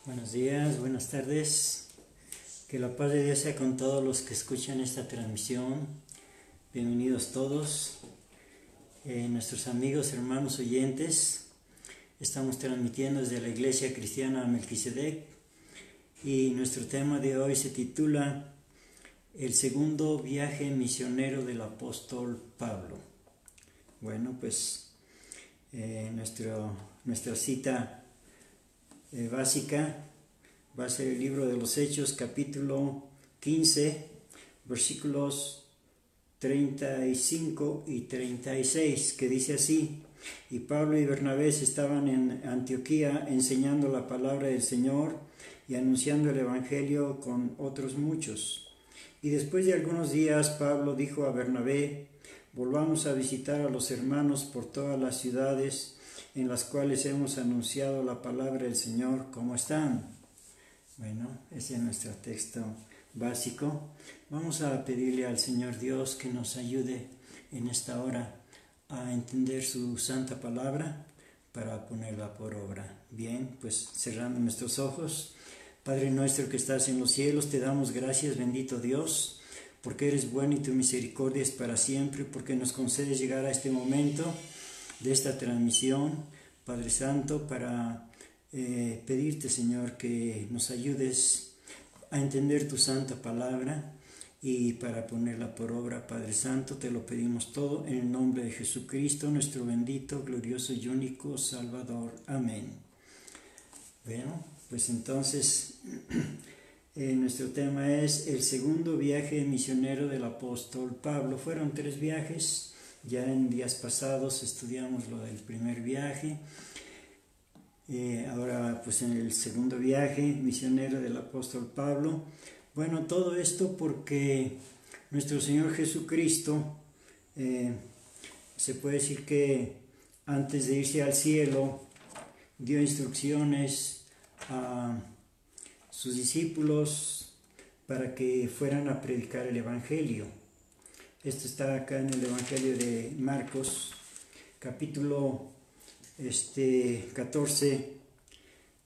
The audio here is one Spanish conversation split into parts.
Buenos días, buenas tardes. Que la paz de Dios sea con todos los que escuchan esta transmisión. Bienvenidos todos, nuestros amigos, hermanos oyentes. Estamos transmitiendo desde la Iglesia Cristiana Melquisedec y nuestro tema de hoy se titula El segundo viaje misionero del apóstol Pablo. Bueno, pues nuestra cita básica va a ser el libro de los Hechos, capítulo 15, versículos 35 y 36, que dice así: Y Pablo y Bernabé estaban en Antioquía enseñando la palabra del Señor y anunciando el Evangelio con otros muchos. Y después de algunos días Pablo dijo a Bernabé: volvamos a visitar a los hermanos por todas las ciudades en las cuales hemos anunciado la palabra del Señor. ¿Cómo están? Bueno, ese es nuestro texto básico. Vamos a pedirle al Señor Dios que nos ayude en esta hora a entender su santa palabra para ponerla por obra. Bien, pues cerrando nuestros ojos. Padre nuestro que estás en los cielos, te damos gracias, bendito Dios, porque eres bueno y tu misericordia es para siempre, porque nos concedes llegar a este momento de esta transmisión, Padre Santo, para pedirte, Señor, que nos ayudes a entender tu santa palabra y para ponerla por obra, Padre Santo. Te lo pedimos todo en el nombre de Jesucristo, nuestro bendito, glorioso y único Salvador. Amén. Bueno, pues entonces nuestro tema es el segundo viaje misionero del apóstol Pablo. Fueron 3 viajes. Ya en días pasados estudiamos lo del primer viaje. Ahora pues en el segundo viaje misionero del apóstol Pablo. Bueno, todo esto porque nuestro Señor Jesucristo, se puede decir que antes de irse al cielo, dio instrucciones a sus discípulos para que fueran a predicar el Evangelio. Esto está acá en el Evangelio de Marcos, capítulo 14.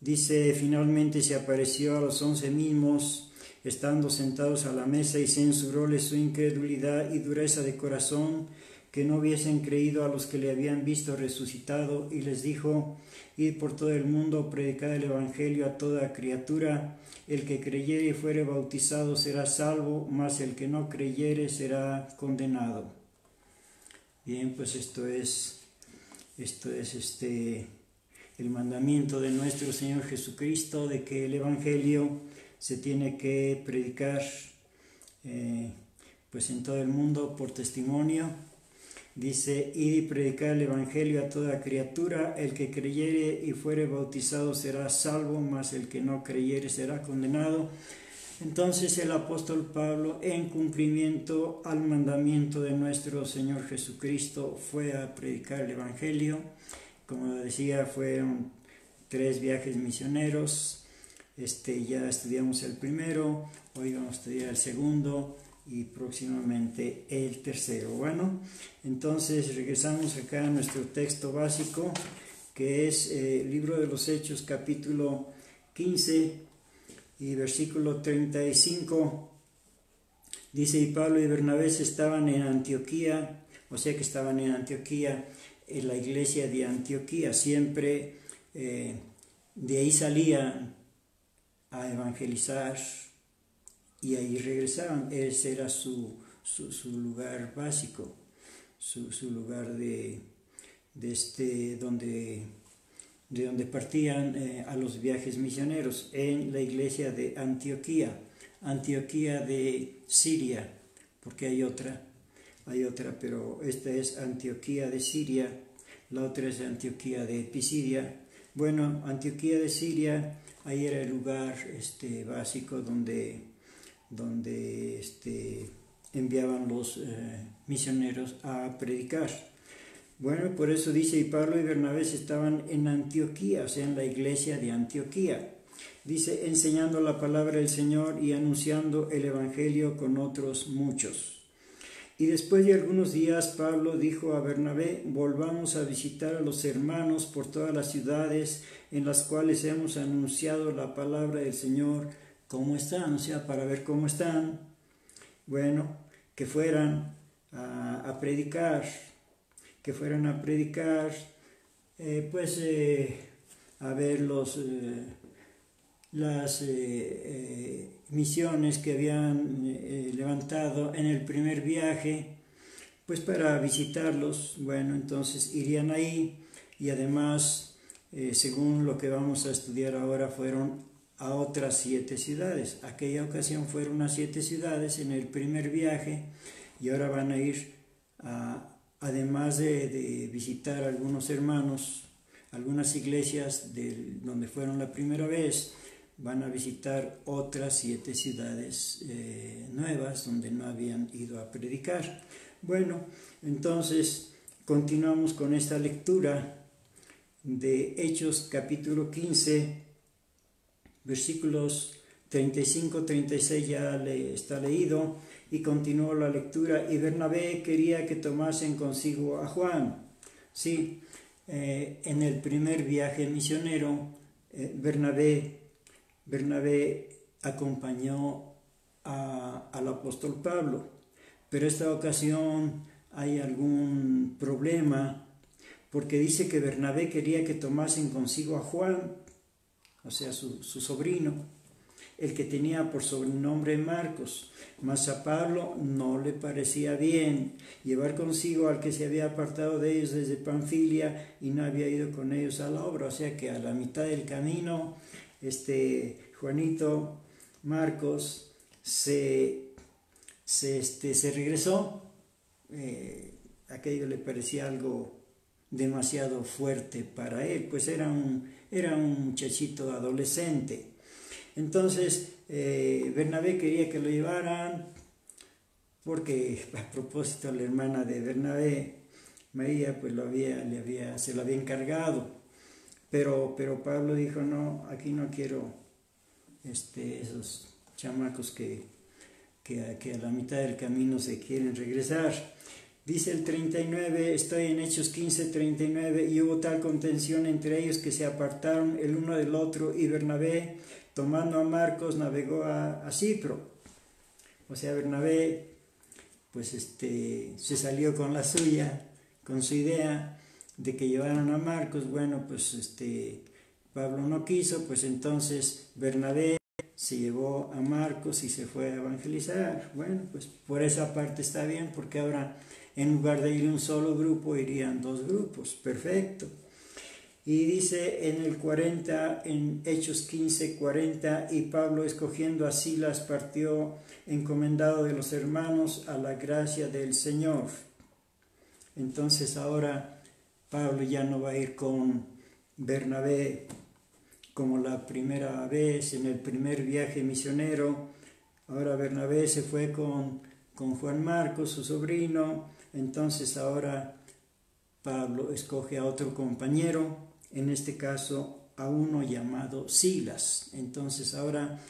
Dice: finalmente se apareció a los 11 mismos, estando sentados a la mesa, y censuróles su incredulidad y dureza de corazón, que no hubiesen creído a los que le habían visto resucitado, y les dijo: id por todo el mundo, predicad el Evangelio a toda criatura. El que creyere y fuere bautizado será salvo, mas el que no creyere será condenado. Bien, pues esto es el mandamiento de nuestro Señor Jesucristo, de que el Evangelio se tiene que predicar pues en todo el mundo por testimonio. Dice: id y predicar el Evangelio a toda criatura. El que creyere y fuere bautizado será salvo, mas el que no creyere será condenado. Entonces el apóstol Pablo, en cumplimiento al mandamiento de nuestro Señor Jesucristo, fue a predicar el Evangelio. Como decía, fueron 3 viajes misioneros. Ya estudiamos el primero, hoy vamos a estudiar el segundo y próximamente el tercero. Bueno, entonces regresamos acá a nuestro texto básico, que es el libro de los Hechos, capítulo 15 y versículo 35. Dice: y Pablo y Bernabé estaban en Antioquía, o sea que estaban en Antioquía, en la iglesia de Antioquía. Siempre de ahí salían a evangelizar y ahí regresaban. Ese era su lugar básico, su lugar de donde partían a los viajes misioneros, en la iglesia de Antioquía de Siria, porque hay otra, pero esta es Antioquía de Siria, la otra es Antioquía de Pisidia. Bueno, Antioquía de Siria, ahí era el lugar básico donde enviaban los misioneros a predicar. Bueno, por eso dice: y Pablo y Bernabé estaban en Antioquía, o sea, en la iglesia de Antioquía. Dice: enseñando la palabra del Señor y anunciando el Evangelio con otros muchos. Y después de algunos días Pablo dijo a Bernabé: volvamos a visitar a los hermanos por todas las ciudades en las cuales hemos anunciado la palabra del Señor, cómo están, o sea, para ver cómo están. Bueno, que fueran a predicar, a ver las misiones que habían levantado en el primer viaje, pues para visitarlos. Bueno, entonces irían ahí, y además, según lo que vamos a estudiar ahora, fueron a otras 7 ciudades. Aquella ocasión fueron a 7 ciudades en el primer viaje, y ahora van a ir además de visitar algunos hermanos, algunas iglesias donde fueron la primera vez, van a visitar otras 7 ciudades nuevas donde no habían ido a predicar. Bueno, entonces continuamos con esta lectura de Hechos capítulo 15, versículos 35-36 ya está leído, y continuó la lectura. Y Bernabé quería que tomasen consigo a Juan. Sí, en el primer viaje misionero, Bernabé acompañó al apóstol Pablo, pero esta ocasión hay algún problema, porque dice que Bernabé quería que tomasen consigo a Juan, o sea, su sobrino, el que tenía por sobrenombre Marcos. Mas a Pablo no le parecía bien llevar consigo al que se había apartado de ellos desde Panfilia y no había ido con ellos a la obra. O sea que a la mitad del camino, Juanito Marcos se regresó. Aquello le parecía algo demasiado fuerte para él, pues era un muchachito adolescente. Entonces Bernabé quería que lo llevaran, porque a propósito la hermana de Bernabé, María, pues se lo había encargado, pero Pablo dijo: no, aquí no quiero esos chamacos que a la mitad del camino se quieren regresar. Dice el 39, estoy en Hechos 15, 39, y hubo tal contención entre ellos que se apartaron el uno del otro, y Bernabé, tomando a Marcos, navegó a Cipro. O sea, Bernabé, pues se salió con la suya, con su idea de que llevaran a Marcos. Bueno, pues Pablo no quiso, pues entonces Bernabé se llevó a Marcos y se fue a evangelizar. Bueno, pues por esa parte está bien, porque ahora en lugar de ir un solo grupo, irían 2 grupos. Perfecto. Y dice en el 40, en Hechos 15, 40, y Pablo, escogiendo a Silas, partió encomendado de los hermanos a la gracia del Señor. Entonces ahora Pablo ya no va a ir con Bernabé como la primera vez en el primer viaje misionero. Ahora Bernabé se fue con Juan Marcos, su sobrino. Entonces ahora Pablo escoge a otro compañero, en este caso a uno llamado Silas. Entonces ahora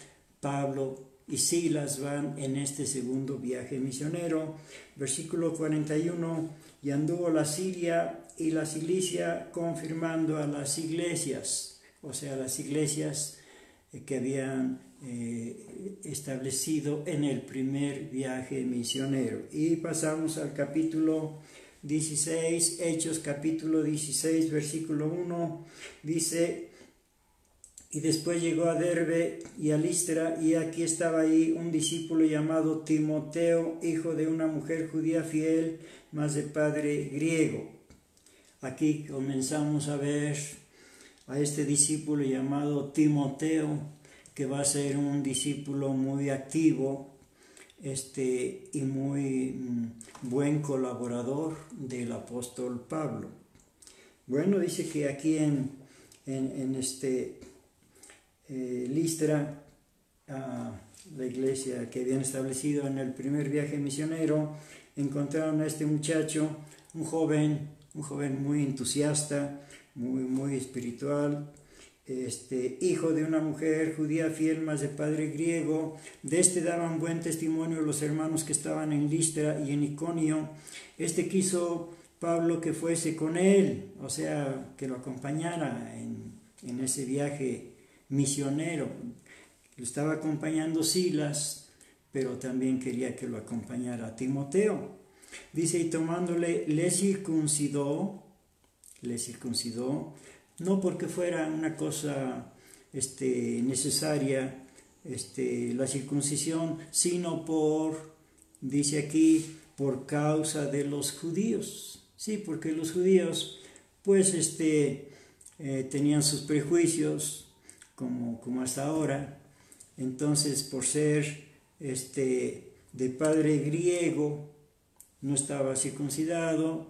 Pablo y Silas van en este segundo viaje misionero. Versículo 41, y anduvo la Siria y la Cilicia, confirmando a las iglesias, o sea, las iglesias que habían establecido en el primer viaje misionero. Y pasamos al capítulo 16, Hechos capítulo 16, versículo 1, dice: y después llegó a Derbe y a Listra, y aquí estaba ahí un discípulo llamado Timoteo, hijo de una mujer judía fiel, mas de padre griego. Aquí comenzamos a ver a este discípulo llamado Timoteo, que va a ser un discípulo muy activo y muy buen colaborador del apóstol Pablo. Bueno, dice que aquí en Listra, la iglesia que habían establecido en el primer viaje misionero, encontraron a este muchacho, un joven muy entusiasta, muy espiritual, hijo de una mujer judía fiel, mas de padre griego. De este daban buen testimonio los hermanos que estaban en Listra y en Iconio. Quiso Pablo que fuese con él, o sea, que lo acompañara en ese viaje misionero. Lo estaba acompañando Silas, pero también quería que lo acompañara Timoteo. Dice, y tomándole, le circuncidó, no porque fuera una cosa necesaria la circuncisión, sino dice aquí, por causa de los judíos. Sí, porque los judíos pues tenían sus prejuicios como hasta ahora. Entonces, por ser de padre griego, no estaba circuncidado.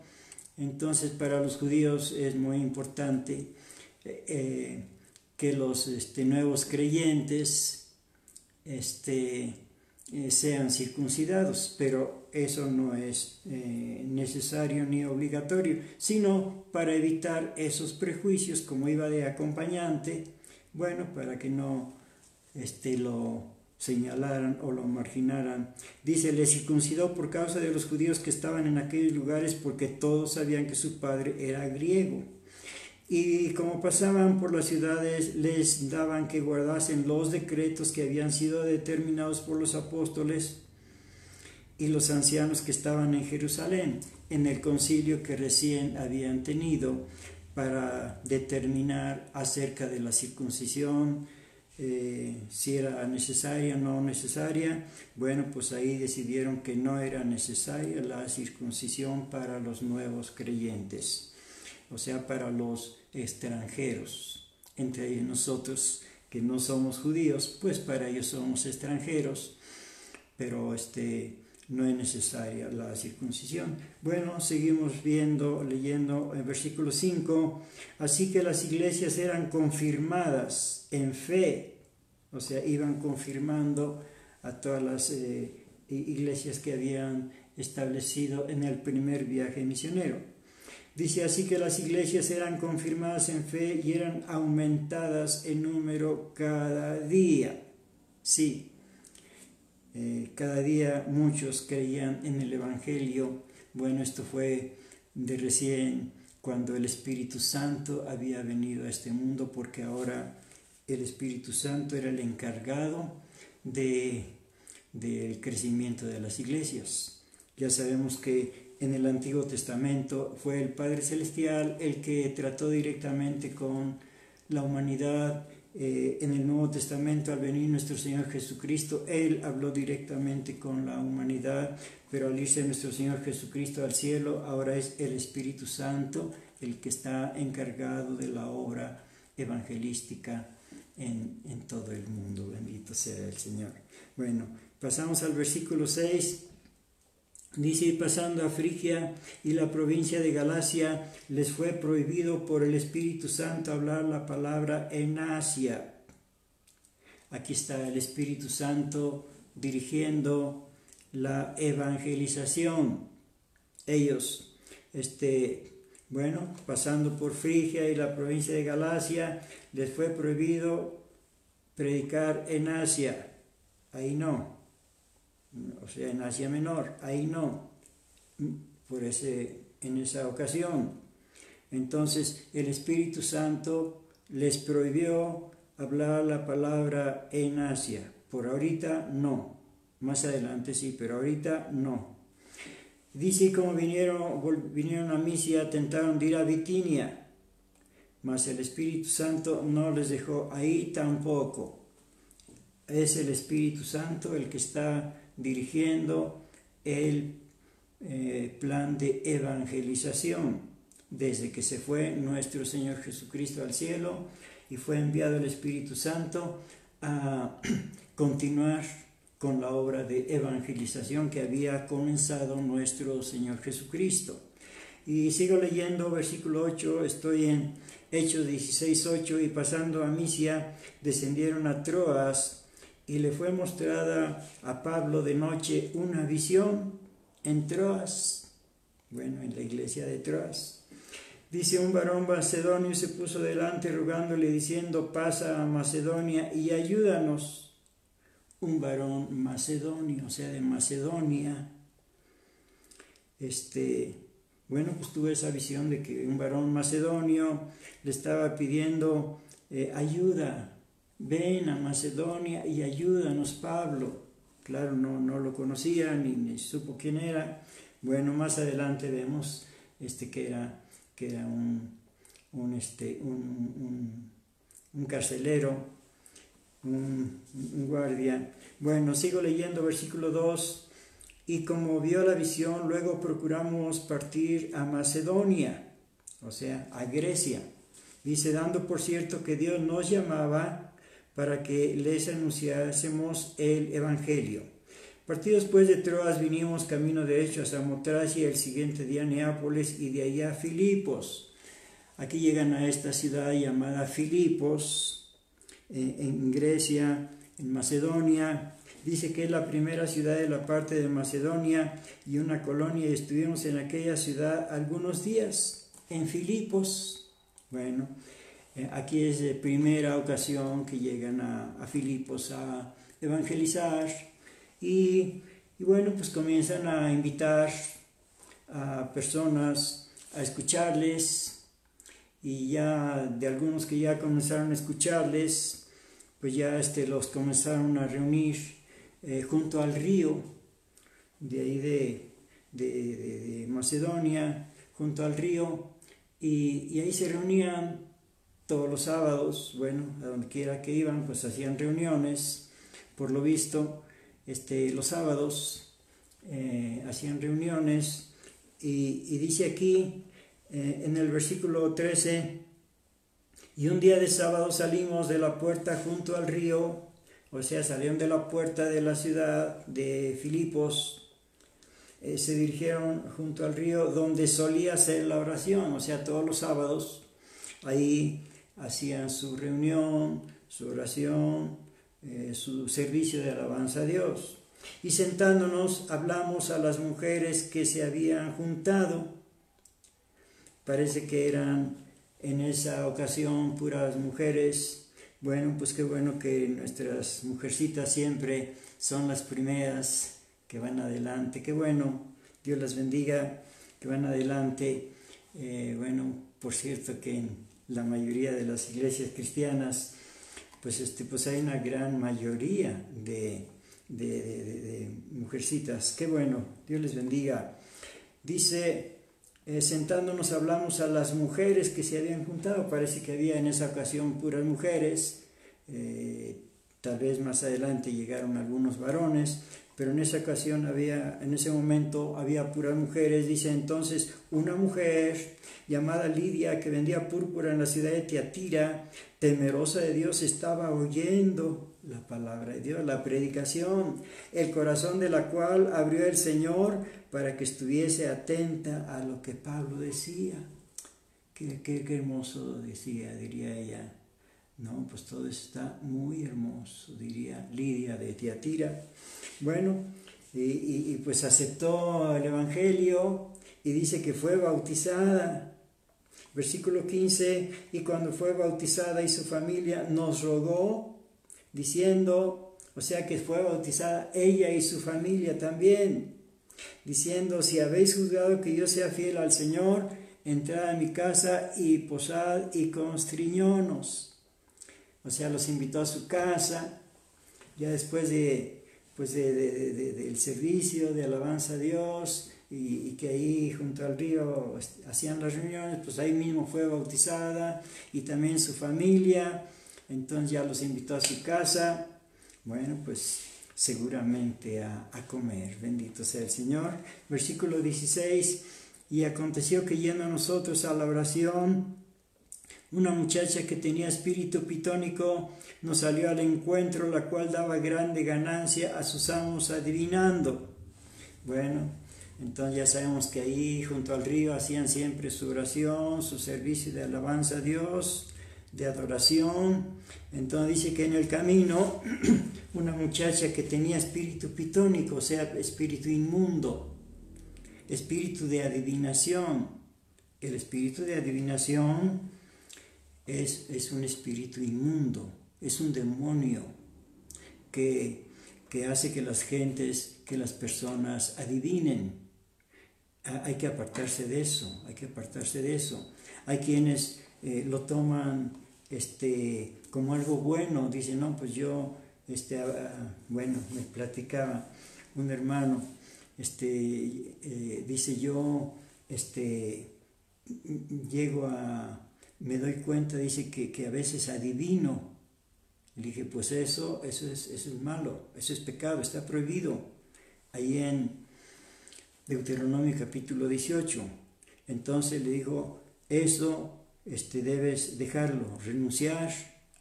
Entonces, para los judíos es muy importante que los nuevos creyentes sean circuncidados, pero eso no es necesario ni obligatorio, sino para evitar esos prejuicios, como iba de acompañante, bueno, para que no lo señalaran o lo marginaran. Dice, le circuncidó por causa de los judíos que estaban en aquellos lugares, porque todos sabían que su padre era griego. Y como pasaban por las ciudades, les daban que guardasen los decretos que habían sido determinados por los apóstoles y los ancianos que estaban en Jerusalén, en el concilio que recién habían tenido, para determinar acerca de la circuncisión, si era necesaria o no necesaria. Bueno, pues ahí decidieron que no era necesaria la circuncisión para los nuevos creyentes, o sea, para los extranjeros. Entre nosotros que no somos judíos, pues para ellos somos extranjeros, pero no es necesaria la circuncisión. Bueno, seguimos leyendo en versículo 5. Así que las iglesias eran confirmadas en fe, o sea, iban confirmando a todas las iglesias que habían establecido en el primer viaje misionero. Dice, así que las iglesias eran confirmadas en fe y eran aumentadas en número cada día. Sí. Cada día muchos creían en el Evangelio. Bueno, esto fue de recién cuando el Espíritu Santo había venido a este mundo, porque ahora el Espíritu Santo era el encargado del crecimiento de las iglesias. Ya sabemos que en el Antiguo Testamento fue el Padre Celestial el que trató directamente con la humanidad. En el Nuevo Testamento, al venir nuestro Señor Jesucristo, Él habló directamente con la humanidad, pero al irse nuestro Señor Jesucristo al cielo, ahora es el Espíritu Santo el que está encargado de la obra evangelística en todo el mundo. Bendito sea el Señor. Bueno, pasamos al versículo 6. Dice, y pasando a Frigia y la provincia de Galacia, les fue prohibido por el Espíritu Santo hablar la palabra en Asia. Aquí está el Espíritu Santo dirigiendo la evangelización. Ellos, pasando por Frigia y la provincia de Galacia, les fue prohibido predicar en Asia. Ahí no. O sea, en Asia Menor, ahí no, en esa ocasión. Entonces el Espíritu Santo les prohibió hablar la palabra en Asia. Por ahorita no, más adelante sí, pero ahorita no. Dice, como vinieron a Misia, tentaron de ir a Bitinia, mas el Espíritu Santo no les dejó ahí tampoco. Es el Espíritu Santo el que está dirigiendo el plan de evangelización desde que se fue nuestro Señor Jesucristo al cielo y fue enviado el Espíritu Santo a continuar con la obra de evangelización que había comenzado nuestro Señor Jesucristo. Y sigo leyendo versículo 8, estoy en Hechos 16:8, y pasando a Misia descendieron a Troas, y le fue mostrada a Pablo de noche una visión en Troas, en la iglesia de Troas. Dice: un varón macedonio se puso delante rogándole, diciendo: pasa a Macedonia y ayúdanos. Un varón macedonio, o sea, de Macedonia. Bueno, pues tuve esa visión de que un varón macedonio le estaba pidiendo ayuda. Ven a Macedonia y ayúdanos, Pablo. Claro, no lo conocía ni supo quién era. Bueno, más adelante vemos que era un carcelero, un guardia. Bueno, sigo leyendo versículo 2. Y como vio la visión, luego procuramos partir a Macedonia, o sea, a Grecia. Dice: dando por cierto que Dios nos llamaba para que les anunciásemos el Evangelio. Partidos pues de Troas, vinimos camino derecho a Samotracia, el siguiente día a Neápolis y de allá a Filipos. Aquí llegan a esta ciudad llamada Filipos, en Grecia, en Macedonia. Dice que es la primera ciudad de la parte de Macedonia y una colonia, y estuvimos en aquella ciudad algunos días, en Filipos. Bueno, aquí es la primera ocasión que llegan a Filipos a evangelizar y bueno, pues comienzan a invitar a personas a escucharles, y ya de algunos que ya comenzaron a escucharles, pues ya los comenzaron a reunir junto al río de ahí de Macedonia, junto al río, y ahí se reunían todos los sábados. Bueno, a donde quiera que iban, pues hacían reuniones. Por lo visto, los sábados hacían reuniones, y dice aquí en el versículo 13: y un día de sábado salimos de la puerta junto al río. O sea, salieron de la puerta de la ciudad de Filipos, se dirigieron junto al río donde solía ser la oración. O sea, todos los sábados ahí hacían su reunión, su oración, su servicio de alabanza a Dios. Y sentándonos hablamos a las mujeres que se habían juntado. Parece que eran en esa ocasión puras mujeres. Bueno, pues qué bueno que nuestras mujercitas siempre son las primeras que van adelante. Qué bueno, Dios las bendiga, que van adelante. Bueno, por cierto que en la mayoría de las iglesias cristianas, pues hay una gran mayoría de mujercitas. Qué bueno, Dios les bendiga. Dice: sentándonos hablamos a las mujeres que se habían juntado. Parece que había en esa ocasión puras mujeres. Tal vez más adelante llegaron algunos varones, pero en esa ocasión en ese momento había puras mujeres. Dice: entonces una mujer llamada Lidia, que vendía púrpura en la ciudad de Tiatira, temerosa de Dios, estaba oyendo la palabra de Dios, la predicación, el corazón de la cual abrió el Señor para que estuviese atenta a lo que Pablo decía. Qué hermoso diría ella. No, pues todo eso está muy hermoso, diría Lidia de Tiatira. Bueno, y pues aceptó el Evangelio, y dice que fue bautizada. Versículo 15: y cuando fue bautizada y su familia nos rogó, diciendo, o sea que fue bautizada ella y su familia también, diciendo: si habéis juzgado que yo sea fiel al Señor, entrad a mi casa y posad y constriñonos. O sea, los invitó a su casa, ya después del servicio de alabanza a Dios, y que ahí junto al río hacían las reuniones, pues ahí mismo fue bautizada, y también su familia. Entonces ya los invitó a su casa. Bueno, pues seguramente a comer. Bendito sea el Señor. Versículo 16: y aconteció que yendo nosotros a la oración, una muchacha que tenía espíritu pitónico nos salió al encuentro, la cual daba grande ganancia a sus amos adivinando. Bueno, entonces ya sabemos que ahí junto al río hacían siempre su oración, su servicio de alabanza a Dios, de adoración. Entonces dice que en el camino una muchacha que tenía espíritu pitónico, o sea, espíritu inmundo, espíritu de adivinación, el espíritu de adivinación es un espíritu inmundo, es un demonio que hace que las gentes, que las personas adivinen. Hay que apartarse de eso, hay que apartarse de eso. Hay quienes lo toman como algo bueno, dicen, no, pues yo, bueno, me platicaba un hermano, dice yo, me doy cuenta, dice que a veces adivino. Le dije, pues eso es malo, eso es pecado, está prohibido. Ahí en Deuteronomio capítulo 18. Entonces le digo, eso debes dejarlo, renunciar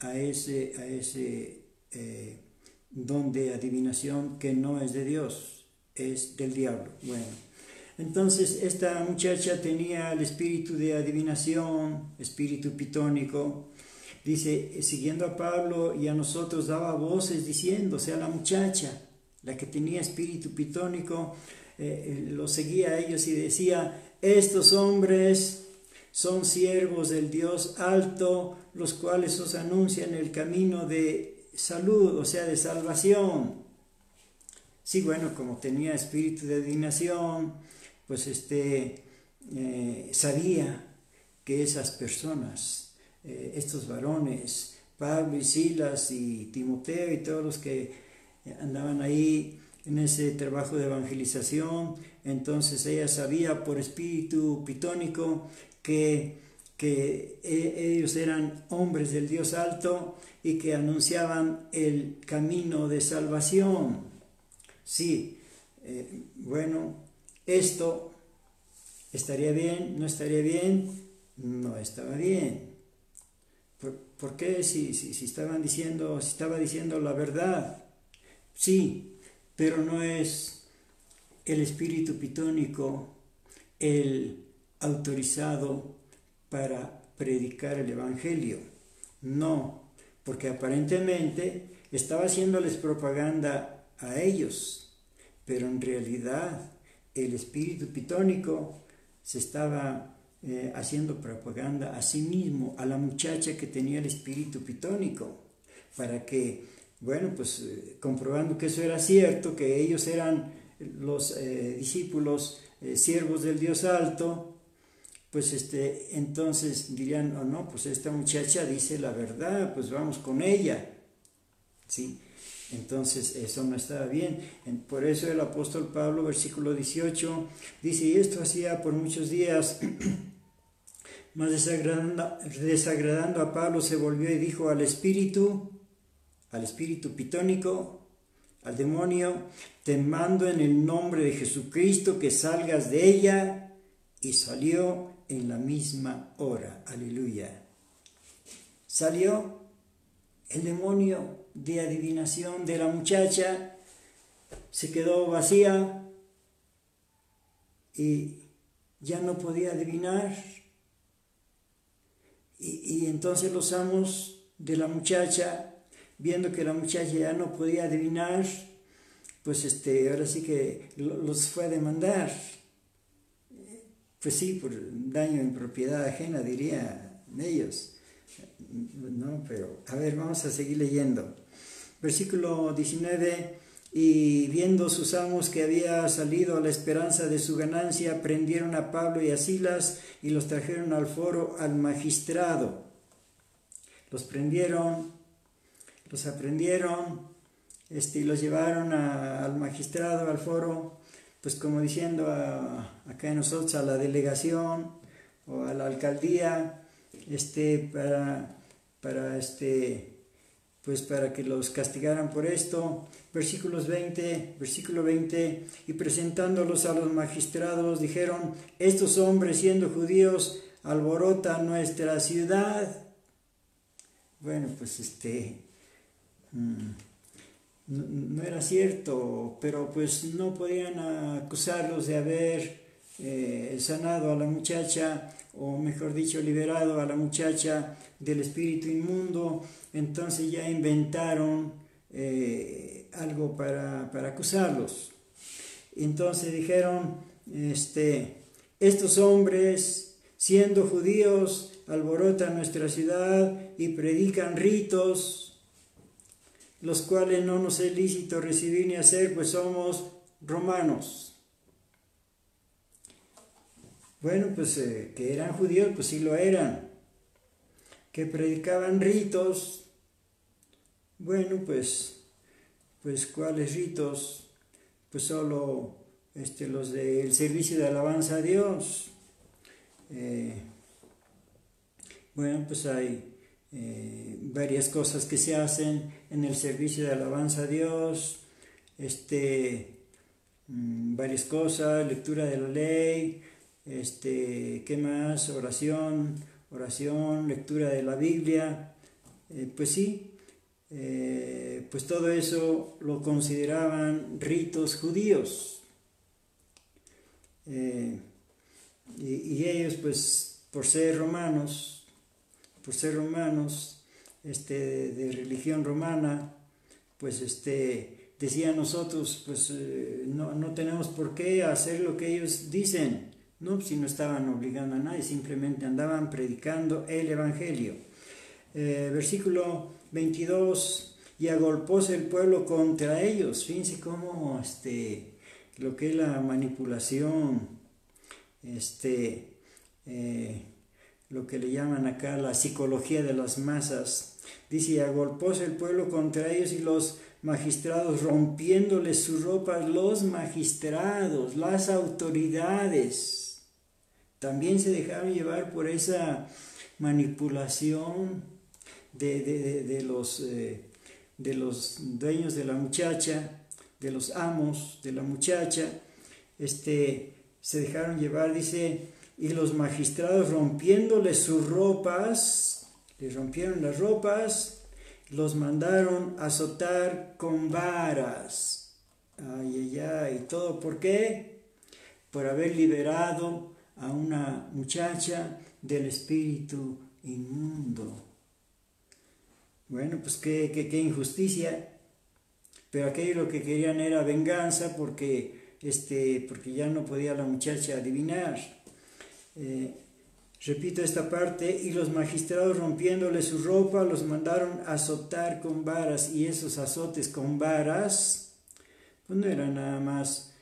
a ese don de adivinación que no es de Dios, es del diablo. Bueno, entonces esta muchacha tenía el espíritu de adivinación, espíritu pitónico. Dice, siguiendo a Pablo y a nosotros daba voces diciendo, o sea, la muchacha, la que tenía espíritu pitónico, lo seguía a ellos y decía, estos hombres son siervos del Dios alto, los cuales os anuncian el camino de salud, o sea, de salvación. Sí, bueno, como tenía espíritu de adivinación, pues sabía que esas personas, estos varones, Pablo y Silas y Timoteo y todos los que andaban ahí en ese trabajo de evangelización, entonces ella sabía por espíritu pitónico que ellos eran hombres del Dios alto y que anunciaban el camino de salvación. Sí, bueno, esto estaría bien, no estaría bien, no estaba bien. ¿Por qué? Si estaba diciendo la verdad. Sí, pero no es el espíritu pitónico el autorizado para predicar el evangelio. No, porque aparentemente estaba haciéndoles propaganda a ellos, pero en realidad el espíritu pitónico se estaba haciendo propaganda a sí mismo, a la muchacha que tenía el espíritu pitónico, para que, bueno, pues comprobando que eso era cierto, que ellos eran los discípulos, siervos del Dios alto, pues entonces dirían, oh, no, pues esta muchacha dice la verdad, pues vamos con ella, ¿sí? Entonces eso no estaba bien. Por eso el apóstol Pablo, versículo 18, dice, y esto hacía por muchos días, mas desagradando a Pablo se volvió y dijo al espíritu pitónico, al demonio, te mando en el nombre de Jesucristo que salgas de ella, y salió en la misma hora. Aleluya. Salió el demonio de adivinación de la muchacha, se quedó vacía y ya no podía adivinar. Y entonces los amos de la muchacha, viendo que la muchacha ya no podía adivinar, pues ahora sí que los fue a demandar. Pues sí, por daño en propiedad ajena, dirían ellos. No, pero a ver, vamos a seguir leyendo. Versículo 19, y viendo sus amos que había salido a la esperanza de su ganancia, prendieron a Pablo y a Silas y los trajeron al foro al magistrado. Los prendieron, los aprendieron, y los llevaron al magistrado, al foro, pues como diciendo acá en nosotros, a la delegación o a la alcaldía, pues para que los castigaran por esto. Versículo 20, y presentándolos a los magistrados dijeron, estos hombres siendo judíos alborotan nuestra ciudad. Bueno, pues no era cierto, pero pues no podían acusarlos de haber sanado a la muchacha, o mejor dicho, liberado a la muchacha del espíritu inmundo. Entonces ya inventaron algo para acusarlos. Entonces dijeron, estos hombres siendo judíos, alborotan nuestra ciudad y predican ritos, los cuales no nos es lícito recibir ni hacer, pues somos romanos. Bueno, pues que eran judíos, pues sí lo eran. Que predicaban ritos. Bueno, pues ¿cuáles ritos? Pues solo los del servicio de alabanza a Dios. Bueno, pues hay varias cosas que se hacen en el servicio de alabanza a Dios. Varias cosas, lectura de la ley, ¿qué más? Oración, lectura de la Biblia. Pues sí, pues todo eso lo consideraban ritos judíos. Y ellos, pues, por ser romanos, de religión romana, pues decían nosotros, pues no tenemos por qué hacer lo que ellos dicen, no, si no estaban obligando a nadie, simplemente andaban predicando el evangelio. Versículo 22, y agolpóse el pueblo contra ellos. Fíjense cómo lo que es la manipulación, lo que le llaman acá la psicología de las masas. Dice, y agolpóse el pueblo contra ellos y los magistrados, rompiéndoles sus ropas, los magistrados, las autoridades, también se dejaron llevar por esa manipulación de los dueños de la muchacha, de los amos de la muchacha. Se dejaron llevar, dice, y los magistrados rompiéndoles sus ropas, les rompieron las ropas, los mandaron a azotar con varas. ¿Y todo por qué? Por haber liberado a una muchacha del espíritu inmundo. Bueno, pues qué injusticia. Pero aquello lo que querían era venganza porque ya no podía la muchacha adivinar. Repito esta parte, y los magistrados rompiéndole su ropa los mandaron a azotar con varas, y esos azotes con varas pues no eran nada más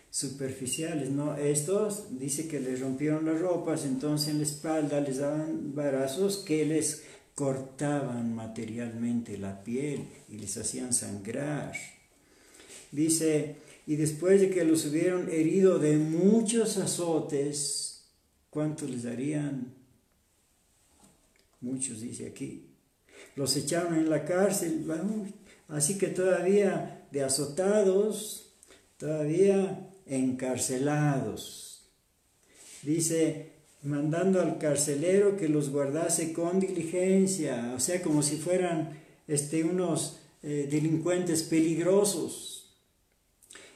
superficiales, ¿no? Estos dice que les rompieron las ropas, entonces en la espalda les daban varazos que les cortaban materialmente la piel y les hacían sangrar. Dice, y después de que los hubieron herido de muchos azotes, ¿cuántos les darían? Muchos, dice aquí. Los echaron en la cárcel, así que todavía de azotados, todavía encarcelados. Dice, mandando al carcelero que los guardase con diligencia, o sea, como si fueran unos delincuentes peligrosos.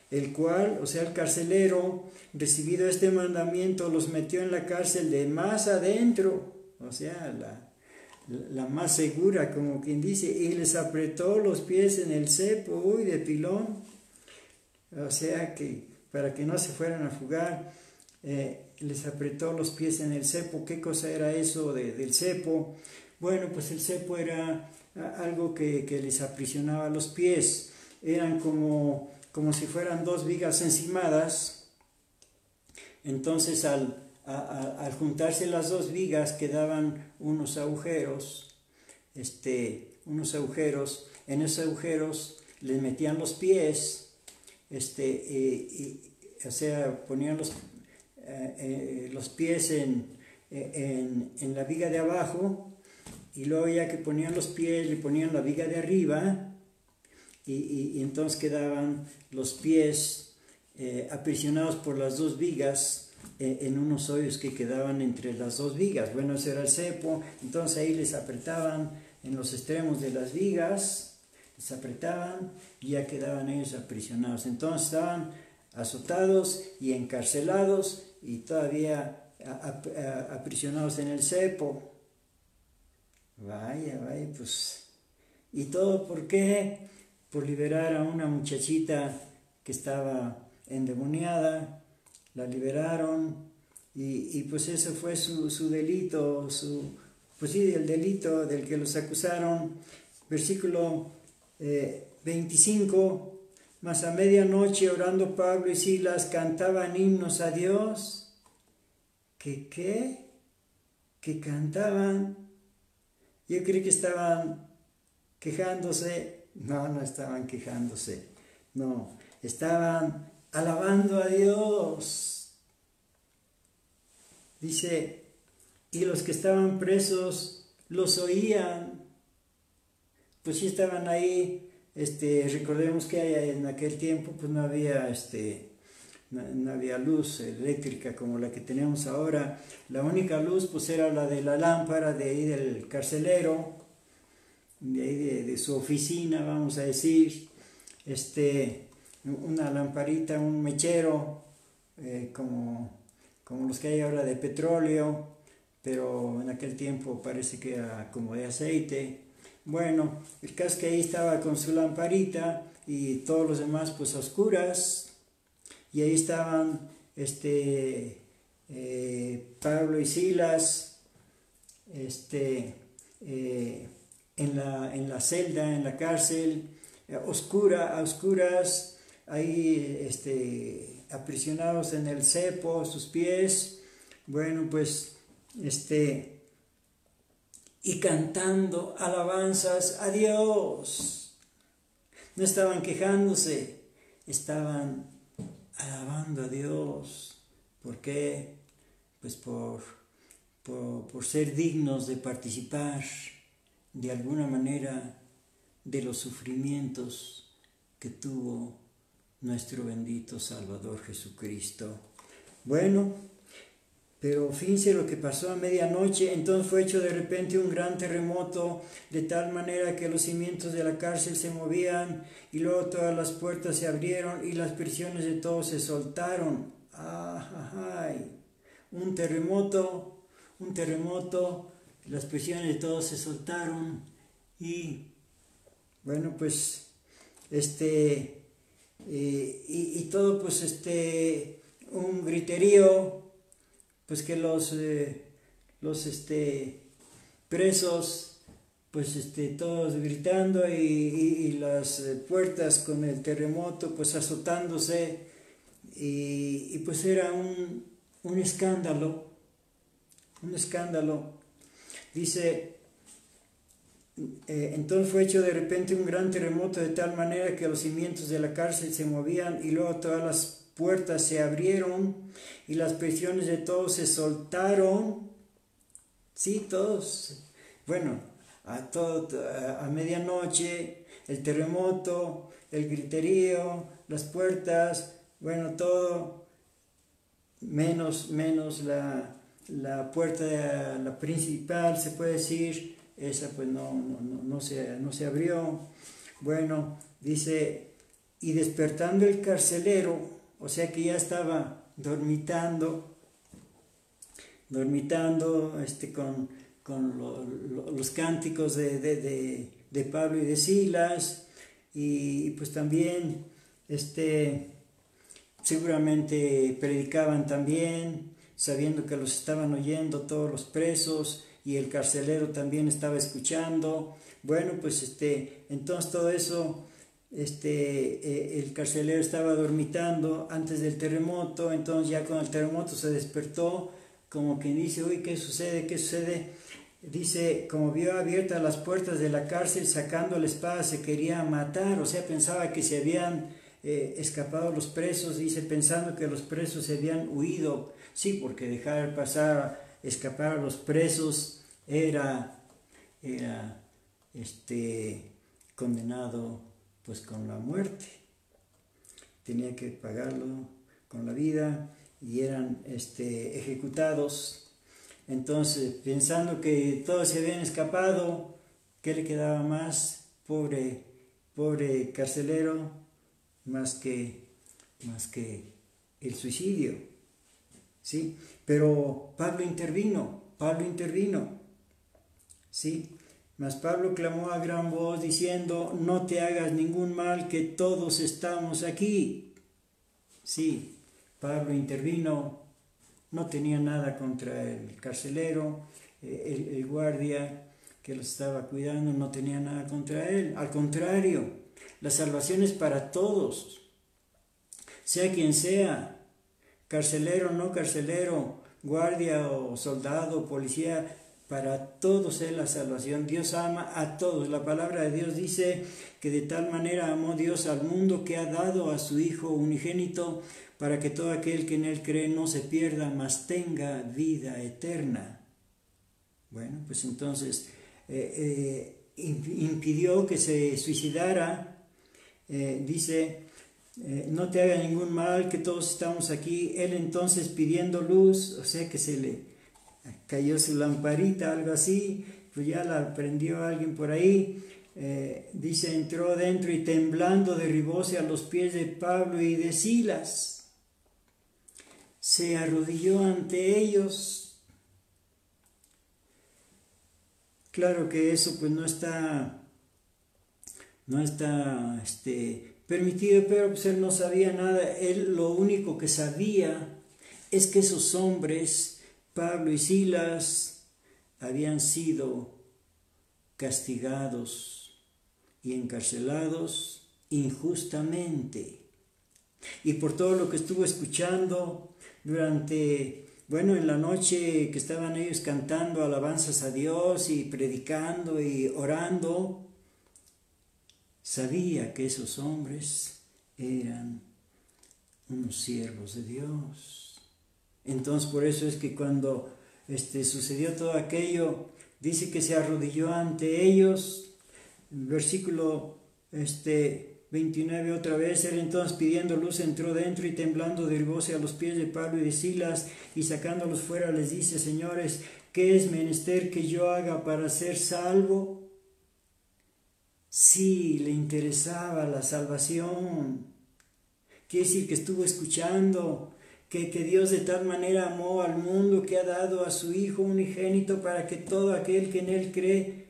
El cual, o sea, el carcelero, recibido este mandamiento, los metió en la cárcel de más adentro, o sea, la más segura, como quien dice, y les apretó los pies en el cepo, de pilón, o sea, que para que no se fueran a fugar, les apretó los pies en el cepo. ¿Qué cosa era eso del cepo? Bueno, pues el cepo era algo que les aprisionaba los pies, eran como si fueran dos vigas encimadas. Entonces al juntarse las dos vigas quedaban unos agujeros, en esos agujeros les metían los pies, o sea, ponían los pies en la viga de abajo, y luego ya que ponían los pies le ponían la viga de arriba, y entonces quedaban los pies aprisionados por las dos vigas en unos hoyos que quedaban entre las dos vigas. Bueno, ese era el cepo. Entonces ahí les apretaban en los extremos de las vigas, les apretaban y ya quedaban ellos aprisionados. Entonces estaban azotados y encarcelados y todavía aprisionados en el cepo. Vaya, pues. ¿Y todo por qué? Por liberar a una muchachita que estaba endemoniada. la liberaron y pues eso fue su delito, pues sí, el delito del que los acusaron. Versículo 25, mas a medianoche orando Pablo y Silas cantaban himnos a Dios. ¿Qué? Que cantaban. Yo creí que estaban quejándose. No estaban quejándose. No, estaban alabando a Dios. Dice, y los que estaban presos los oían. Pues sí estaban ahí. Recordemos que en aquel tiempo pues no había no había luz eléctrica como la que tenemos ahora. La única luz pues era la de la lámpara de ahí del carcelero, de ahí de su oficina, vamos a decir, una lamparita, un mechero, como los que hay ahora de petróleo, pero en aquel tiempo parece que era como de aceite. Bueno, el caso es que ahí estaba con su lamparita y todos los demás pues a oscuras, y ahí estaban Pablo y Silas en la celda, en la cárcel, a oscuras, ahí aprisionados en el cepo, sus pies. Bueno, pues y cantando alabanzas a Dios. No estaban quejándose, estaban alabando a Dios. ¿Por qué? Pues por ser dignos de participar de alguna manera de los sufrimientos que tuvo nuestro bendito Salvador Jesucristo. Bueno, pero fíjense lo que pasó a medianoche. Entonces fue hecho de repente un gran terremoto, de tal manera que los cimientos de la cárcel se movían, y luego todas las puertas se abrieron y las prisiones de todos se soltaron. Un terremoto, las prisiones de todos se soltaron, y bueno, pues y todo pues un griterío, pues que los presos, pues todos gritando, y las puertas con el terremoto pues azotándose, y pues era un escándalo. Dice, entonces fue hecho de repente un gran terremoto, de tal manera que los cimientos de la cárcel se movían, y luego todas las puertas se abrieron y las prisiones de todos se soltaron. Sí, todos. Bueno, a medianoche, el terremoto, el griterío, las puertas, bueno, todo, menos la puerta, la principal, se puede decir, esa pues no se abrió. Bueno, dice, y despertando el carcelero, o sea que ya estaba dormitando con los cánticos de Pablo y de Silas, y pues también seguramente predicaban también, sabiendo que los estaban oyendo todos los presos, y el carcelero también estaba escuchando. Bueno, pues entonces todo eso, el carcelero estaba dormitando antes del terremoto. Entonces ya con el terremoto se despertó, como quien dice, uy, ¿qué sucede? Dice, como vio abiertas las puertas de la cárcel, sacando la espada se quería matar. O sea, pensaba que se habían escapado los presos, dice, pensando que los presos se habían huido. Sí, porque dejar escapar a los presos era condenado pues con la muerte. Tenía que pagarlo con la vida, y eran ejecutados. Entonces, pensando que todos se habían escapado, ¿qué le quedaba más? Pobre carcelero, más que el suicidio. ¿Sí? Pero Pablo intervino. ¿Sí? Mas Pablo clamó a gran voz diciendo, no te hagas ningún mal, que todos estamos aquí. Sí, Pablo intervino, no tenía nada contra el carcelero, el guardia que lo estaba cuidando, no tenía nada contra él. Al contrario, la salvación es para todos, sea quien sea, carcelero, no carcelero, guardia o soldado, policía, para todos es la salvación. Dios ama a todos. La palabra de Dios dice que de tal manera amó Dios al mundo que ha dado a su Hijo unigénito para que todo aquel que en él cree no se pierda, mas tenga vida eterna. Bueno, pues entonces impidió que se suicidara. Dice, no te haga ningún mal, que todos estamos aquí. Él entonces pidiendo luz, o sea que se le cayó su lamparita, algo así, pues ya la prendió alguien por ahí. Dice, entró dentro y temblando derribóse a los pies de Pablo y de Silas. Se arrodilló ante ellos. Claro que eso pues no está permitido, pero pues él no sabía nada. Él lo único que sabía es que esos hombres, Pablo y Silas, habían sido castigados y encarcelados injustamente. Y por todo lo que estuvo escuchando en la noche que estaban ellos cantando alabanzas a Dios y predicando y orando, sabía que esos hombres eran unos siervos de Dios. Entonces por eso es que cuando sucedió todo aquello, dice que se arrodilló ante ellos. Versículo 29 otra vez, él entonces pidiendo luz entró dentro y temblando derribóse a los pies de Pablo y de Silas y sacándolos fuera les dice, señores, ¿qué es menester que yo haga para ser salvo? Sí, le interesaba la salvación. Quiere decir que estuvo escuchando que Dios de tal manera amó al mundo que ha dado a su Hijo unigénito para que todo aquel que en él cree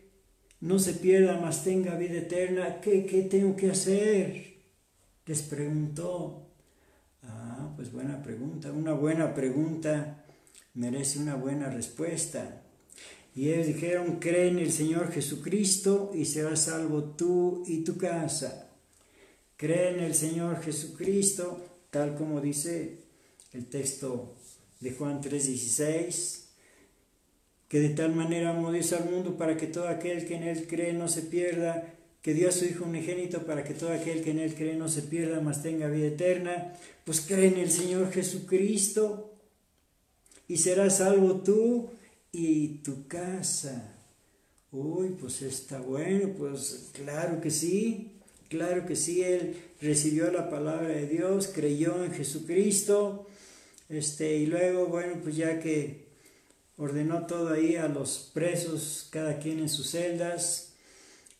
no se pierda, mas tenga vida eterna. ¿Qué tengo que hacer? Les preguntó. Pues buena pregunta. Una buena pregunta merece una buena respuesta. Y ellos dijeron, cree en el Señor Jesucristo y serás salvo tú y tu casa. Cree en el Señor Jesucristo, tal como dice el texto de Juan 3:16, que de tal manera amó Dios al mundo para que todo aquel que en él cree no se pierda, que dio a su Hijo unigénito para que todo aquel que en él cree no se pierda, mas tenga vida eterna. Pues cree en el Señor Jesucristo y serás salvo tú y tu casa. Uy, pues está bueno, pues claro que sí, él recibió la palabra de Dios, creyó en Jesucristo, y luego, bueno, pues ya que ordenó todo ahí a los presos, cada quien en sus celdas,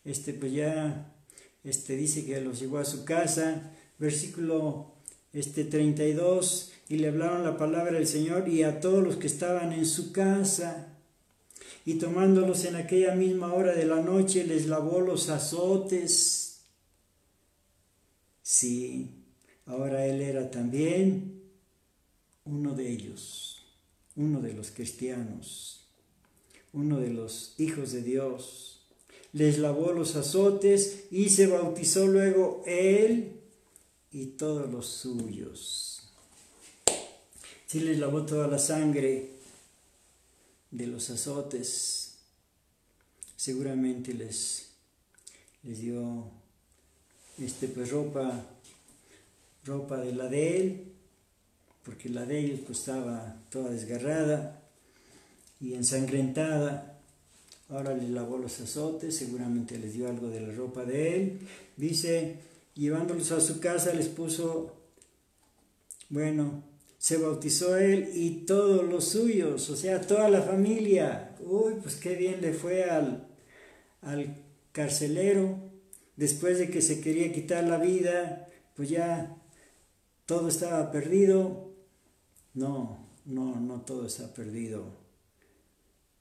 pues ya, dice que los llevó a su casa, versículo 32, y le hablaron la palabra del Señor y a todos los que estaban en su casa, y tomándolos en aquella misma hora de la noche, les lavó los azotes. Sí, ahora él era también uno de ellos, uno de los cristianos, uno de los hijos de Dios. Les lavó los azotes y se bautizó luego él y todos los suyos. Sí, les lavó toda la sangre de los azotes. Seguramente les dio pues ropa de la de él, porque la de ellos pues estaba toda desgarrada y ensangrentada. Ahora les lavó los azotes, seguramente les dio algo de la ropa de él. Dice, llevándolos a su casa les puso, se bautizó él y todos los suyos, o sea, toda la familia. Uy, pues qué bien le fue al carcelero, después de que se quería quitar la vida, pues ya todo estaba perdido. No todo está perdido.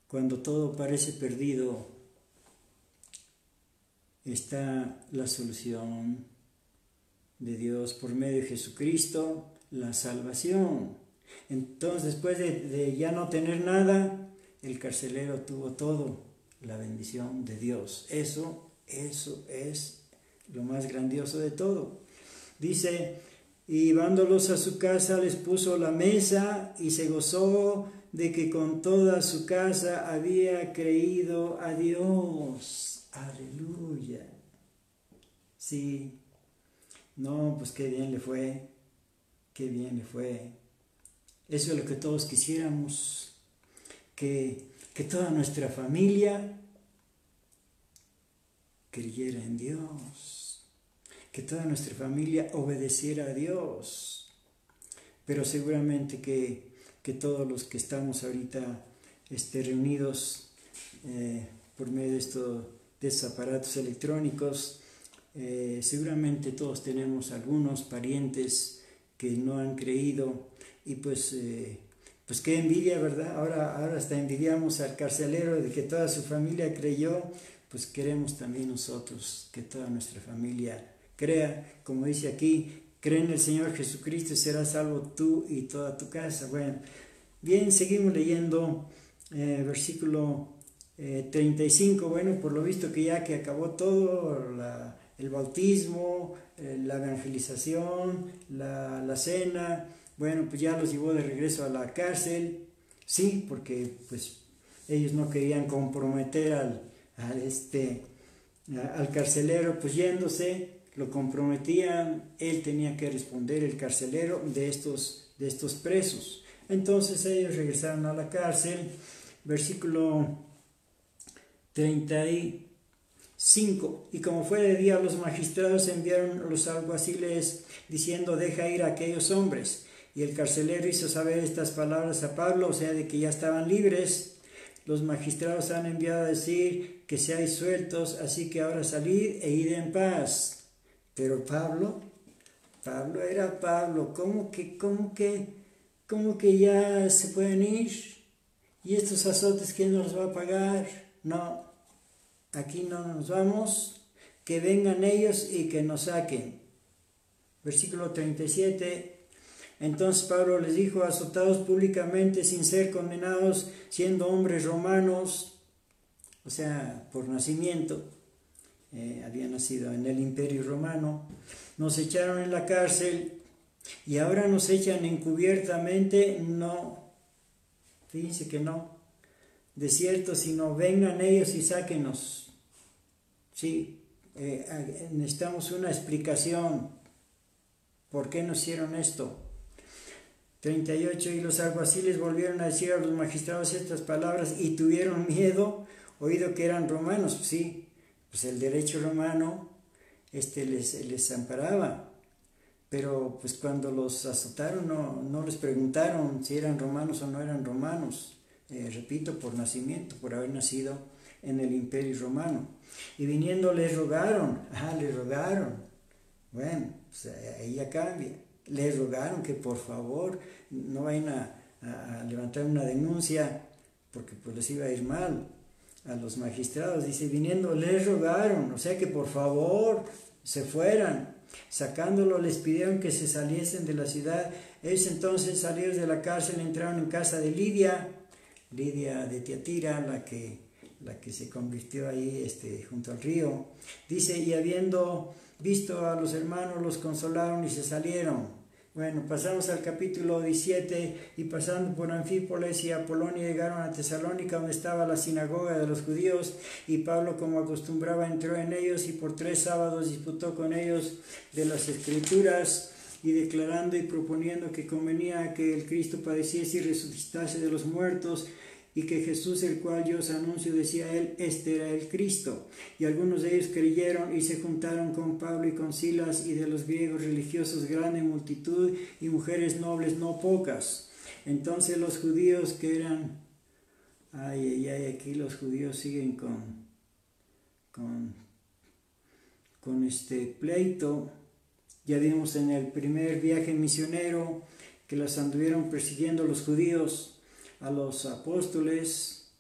Cuando todo parece perdido, está la solución de Dios por medio de Jesucristo. la salvación. Entonces, después de ya no tener nada, el carcelero tuvo todo, la bendición de Dios. Eso es lo más grandioso de todo. Dice, y llevándolos a su casa les puso la mesa y se gozó de que con toda su casa había creído a Dios. Aleluya. Sí, no, pues qué bien le fue, qué bien le fue. Eso es lo que todos quisiéramos, que toda nuestra familia creyera en Dios, que toda nuestra familia obedeciera a Dios. Pero seguramente que todos los que estamos ahorita reunidos por medio de estos aparatos electrónicos, seguramente todos tenemos algunos parientes que no han creído y pues qué envidia, ¿verdad? Ahora hasta envidiamos al carcelero de que toda su familia creyó. Pues queremos también nosotros que toda nuestra familia crea, como dice aquí, cree en el Señor Jesucristo y serás salvo tú y toda tu casa. Bueno, bien, seguimos leyendo versículo 35. Bueno, por lo visto que ya que acabó todo, el bautismo, la evangelización, la cena, bueno, pues ya los llevó de regreso a la cárcel, sí, porque pues ellos no querían comprometer al carcelero, pues yéndose, lo comprometían, él tenía que responder, el carcelero, de estos presos. Entonces ellos regresaron a la cárcel, versículo 35, y como fue de día, los magistrados enviaron a los alguaciles diciendo, deja ir a aquellos hombres, y el carcelero hizo saber estas palabras a Pablo, o sea, de que ya estaban libres. Los magistrados han enviado a decir que seáis sueltos, así que ahora salid e id en paz. Pero Pablo era Pablo, ¿cómo que ya se pueden ir? ¿Y estos azotes quién nos va a pagar? No, aquí no nos vamos, que vengan ellos y que nos saquen. Versículo 37. Entonces Pablo les dijo, azotados públicamente sin ser condenados, siendo hombres romanos, o sea, por nacimiento, había nacido en el Imperio Romano, nos echaron en la cárcel y ahora nos echan encubiertamente. No, fíjense que no, de cierto, sino vengan ellos y sáquenos. Sí, necesitamos una explicación, ¿por qué nos hicieron esto? 38, y los alguaciles volvieron a decir a los magistrados estas palabras y tuvieron miedo, oído que eran romanos. Sí, pues el derecho romano les amparaba, pero pues cuando los azotaron no les preguntaron si eran romanos o no eran romanos, repito, por nacimiento, por haber nacido en el Imperio Romano. Y viniendo les rogaron, bueno, pues ahí ya cambia. Les rogaron que por favor no vayan a levantar una denuncia porque pues les iba a ir mal a los magistrados. Dice, viniendo les rogaron, o sea que por favor se fueran. Sacándolo les pidieron que se saliesen de la ciudad. Ellos entonces salieron de la cárcel, entraron en casa de Lidia de Tiatira, la que se convirtió ahí junto al río. Dice, y habiendo visto a los hermanos, los consolaron y se salieron. Bueno, pasamos al capítulo 17, y pasando por Anfípolis y Apolonia llegaron a Tesalónica, donde estaba la sinagoga de los judíos, y Pablo, como acostumbraba, entró en ellos y por 3 sábados disputó con ellos de las Escrituras, y declarando y proponiendo que convenía que el Cristo padeciese y resucitase de los muertos, y que Jesús, el cual yo os anuncio, decía él, este era el Cristo. Y algunos de ellos creyeron y se juntaron con Pablo y con Silas, y de los griegos religiosos grande multitud, y mujeres nobles no pocas. Entonces los judíos que eran, aquí los judíos siguen con este pleito. Ya vimos en el primer viaje misionero que los anduvieron persiguiendo los judíos, a los apóstoles,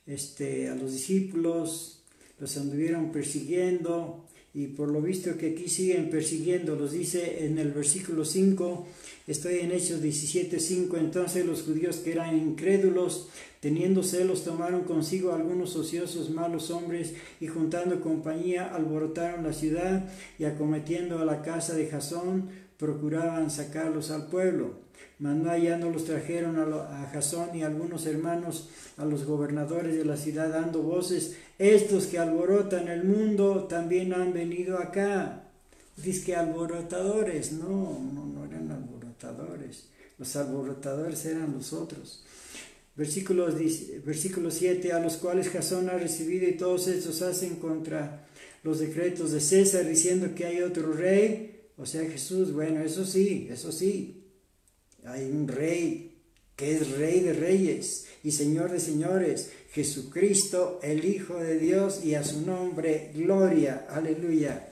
a los discípulos, los anduvieron persiguiendo, y por lo visto que aquí siguen persiguiéndolos. Dice en el versículo 5, estoy en Hechos 17:5, entonces los judíos que eran incrédulos, teniendo celos, tomaron consigo algunos ociosos malos hombres y juntando compañía alborotaron la ciudad y acometiendo a la casa de Jasón procuraban sacarlos al pueblo. Mas no hallándolos trajeron a Jasón y a algunos hermanos a los gobernadores de la ciudad dando voces, estos que alborotan el mundo también han venido acá. Dice que alborotadores, no eran alborotadores, los alborotadores eran los otros. Versículo 7, a los cuales Jasón ha recibido y todos estos hacen contra los decretos de César diciendo que hay otro rey, o sea Jesús. Bueno, eso sí, hay un rey que es rey de reyes y señor de señores, Jesucristo, el Hijo de Dios, y a su nombre, gloria, aleluya.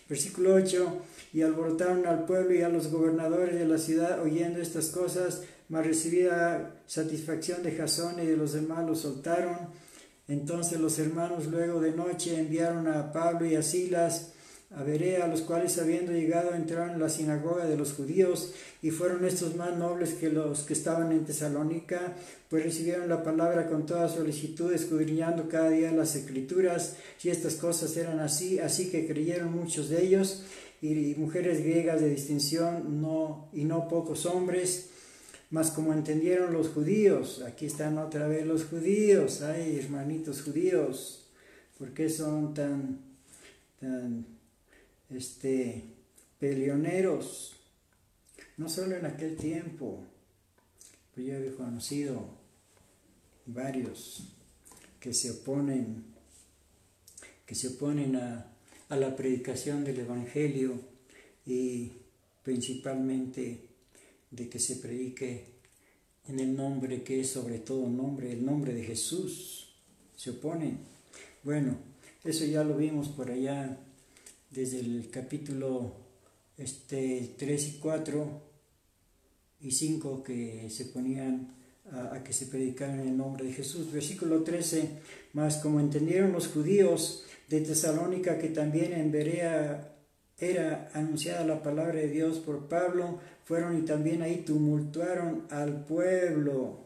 Versículo 8, y alborotaron al pueblo y a los gobernadores de la ciudad oyendo estas cosas, mas recibida satisfacción de Jasón y de los demás los soltaron. Entonces los hermanos luego de noche enviaron a Pablo y a Silas a Berea, los cuales habiendo llegado entraron en la sinagoga de los judíos, y fueron estos más nobles que los que estaban en Tesalónica, pues recibieron la palabra con toda solicitud, escudriñando cada día las escrituras, si estas cosas eran así que creyeron muchos de ellos, y mujeres griegas de distinción, y no pocos hombres. Mas como entendieron los judíos, aquí están otra vez los judíos, ay hermanitos judíos, ¿por qué son tan peleoneros? No solo en aquel tiempo, pues yo he conocido varios que se oponen a la predicación del Evangelio, y principalmente de que se predique en el nombre que es sobre todo nombre, el nombre de Jesús. Se oponen. Bueno, eso ya lo vimos por allá desde el capítulo 3 y 4 y 5, que se ponían a que se predicara en el nombre de Jesús. Versículo 13, mas como entendieron los judíos de Tesalónica que también en Berea era anunciada la palabra de Dios por Pablo, fueron y también ahí tumultuaron al pueblo.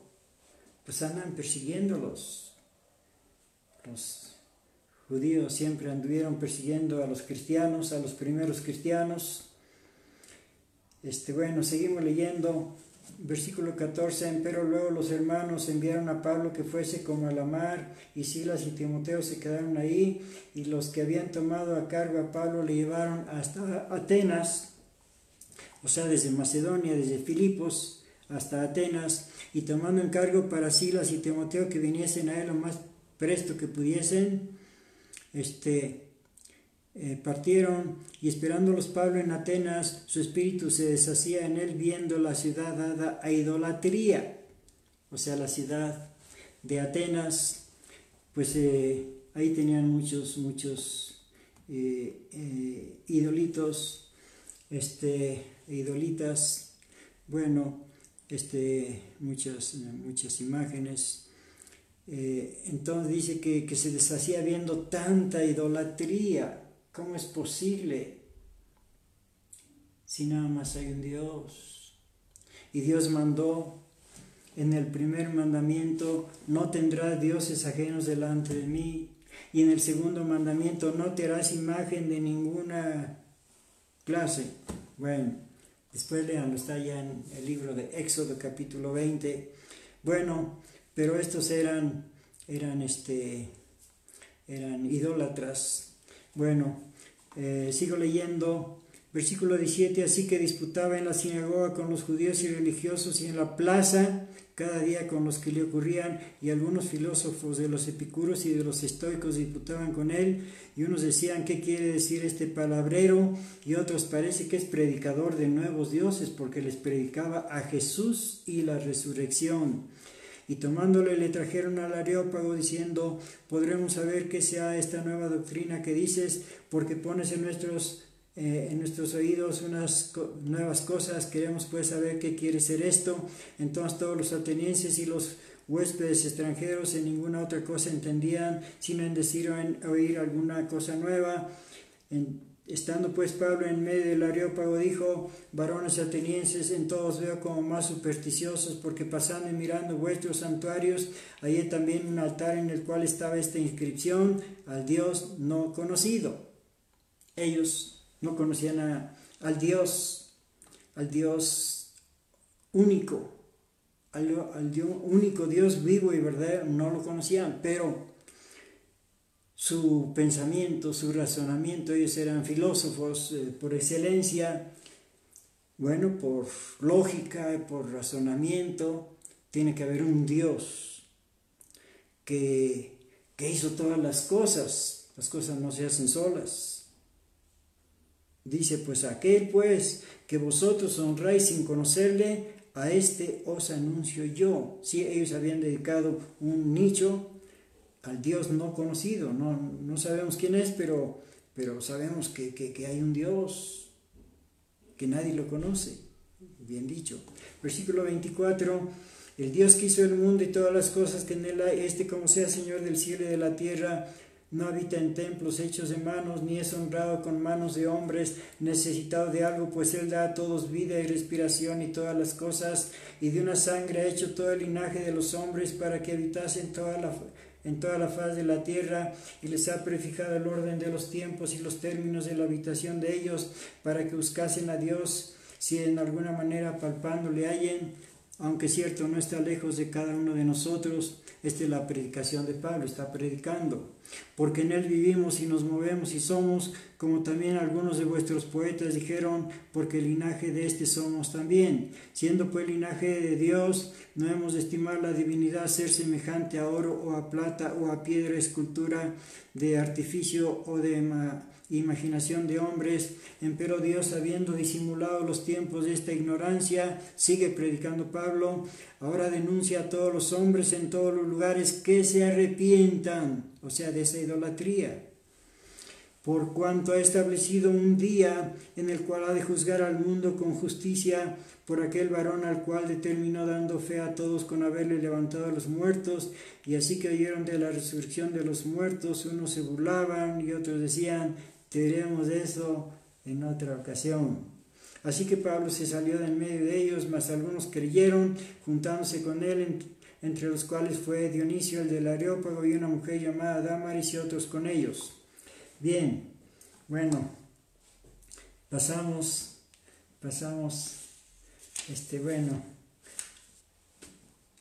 Pues andan persiguiéndolos. Los judíos siempre anduvieron persiguiendo a los cristianos, a los primeros cristianos. Bueno, seguimos leyendo. Versículo 14, pero luego los hermanos enviaron a Pablo que fuese como a la mar, y Silas y Timoteo se quedaron ahí, y los que habían tomado a cargo a Pablo le llevaron hasta Atenas, o sea, desde Macedonia, desde Filipos hasta Atenas, y tomando encargo para Silas y Timoteo que viniesen a él lo más presto que pudiesen, partieron, y esperándolos Pablo en Atenas, su espíritu se deshacía en él viendo la ciudad dada a idolatría, o sea, la ciudad de Atenas, pues ahí tenían muchos idolitos, idolitas, bueno, muchas imágenes. Entonces dice que se deshacía viendo tanta idolatría. ¿Cómo es posible? Si nada más hay un Dios. Y Dios mandó en el primer mandamiento, no tendrás dioses ajenos delante de mí. Y en el segundo mandamiento, no te harás imagen de ninguna clase. Bueno, después leanlo, está ya en el libro de Éxodo capítulo 20. Bueno, pero estos eran idólatras. Bueno, sigo leyendo, versículo 17, así que disputaba en la sinagoga con los judíos y religiosos y en la plaza cada día con los que le ocurrían, y algunos filósofos de los epicuros y de los estoicos disputaban con él, y unos decían, ¿qué quiere decir este palabrero? Y otros, parece que es predicador de nuevos dioses, porque les predicaba a Jesús y la resurrección. Y tomándole le trajeron al Areópago diciendo, ¿podremos saber qué sea esta nueva doctrina que dices? Porque pones en nuestros oídos unas nuevas cosas, queremos pues saber qué quiere ser esto. Entonces todos los atenienses y los huéspedes extranjeros en ninguna otra cosa entendían, sino en decir o en oír alguna cosa nueva. Estando pues Pablo en medio del Areópago, dijo: varones atenienses, en todos veo como más supersticiosos, porque pasando y mirando vuestros santuarios, hallé también un altar en el cual estaba esta inscripción: al Dios no conocido. Ellos no conocían al Dios único, al único Dios vivo y verdadero, no lo conocían, pero su pensamiento, su razonamiento, ellos eran filósofos por excelencia, bueno, por lógica, por razonamiento, tiene que haber un Dios que hizo todas las cosas no se hacen solas. Dice: pues aquel pues que vosotros honráis sin conocerle, a este os anuncio yo. Sí, ellos habían dedicado un nicho al Dios no conocido. No sabemos quién es, pero sabemos que hay un Dios que nadie lo conoce. Bien dicho. Versículo 24: el Dios que hizo el mundo y todas las cosas que en él hay, como sea Señor del cielo y de la tierra, no habita en templos hechos de manos, ni es honrado con manos de hombres, necesitado de algo, pues él da a todos vida y respiración y todas las cosas, y de una sangre ha hecho todo el linaje de los hombres para que habitasen en toda la faz de la tierra, y les ha prefijado el orden de los tiempos y los términos de la habitación de ellos, para que buscasen a Dios, si en alguna manera palpándole hallen, aunque cierto no está lejos de cada uno de nosotros. Esta es la predicación de Pablo, está predicando: porque en él vivimos y nos movemos y somos, como también algunos de vuestros poetas dijeron, porque el linaje de este somos también. Siendo pues linaje de Dios, no hemos de estimar la divinidad ser semejante a oro o a plata o a piedra, escultura de artificio o de imaginación de hombres. Empero Dios, habiendo disimulado los tiempos de esta ignorancia, sigue predicando Pablo, ahora denuncia a todos los hombres en todos los lugares que se arrepientan, o sea, de esa idolatría, por cuanto ha establecido un día en el cual ha de juzgar al mundo con justicia por aquel varón al cual determinó, dando fe a todos con haberle levantado a los muertos. Y así que oyeron de la resurrección de los muertos, unos se burlaban y otros decían: te diremos eso en otra ocasión. Así que Pablo se salió de en medio de ellos, mas algunos creyeron, juntándose con él, entre los cuales fue Dionisio el del Areópago y una mujer llamada Dámaris, y otros con ellos. Bien, bueno, pasamos,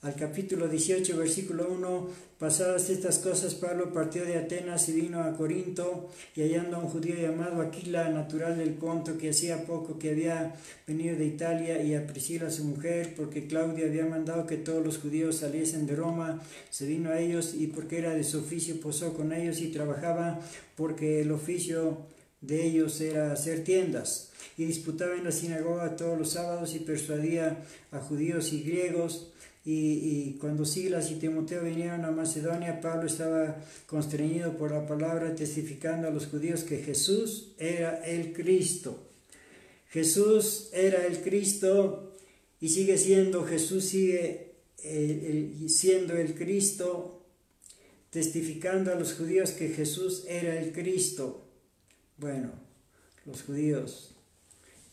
al capítulo 18, versículo 1. Pasadas estas cosas, Pablo partió de Atenas y vino a Corinto, y hallando a un judío llamado Aquila, natural del Ponto, que hacía poco que había venido de Italia, y a Priscila su mujer, porque Claudia había mandado que todos los judíos saliesen de Roma, se vino a ellos, y porque era de su oficio, posó con ellos y trabajaba, porque el oficio de ellos era hacer tiendas. Y disputaba en la sinagoga todos los sábados y persuadía a judíos y griegos. Y cuando Silas y Timoteo vinieron a Macedonia, Pablo estaba constreñido por la palabra, testificando a los judíos que Jesús era el Cristo. Jesús era el Cristo y sigue siendo, Jesús sigue siendo el Cristo, testificando a los judíos que Jesús era el Cristo. Bueno, los judíos,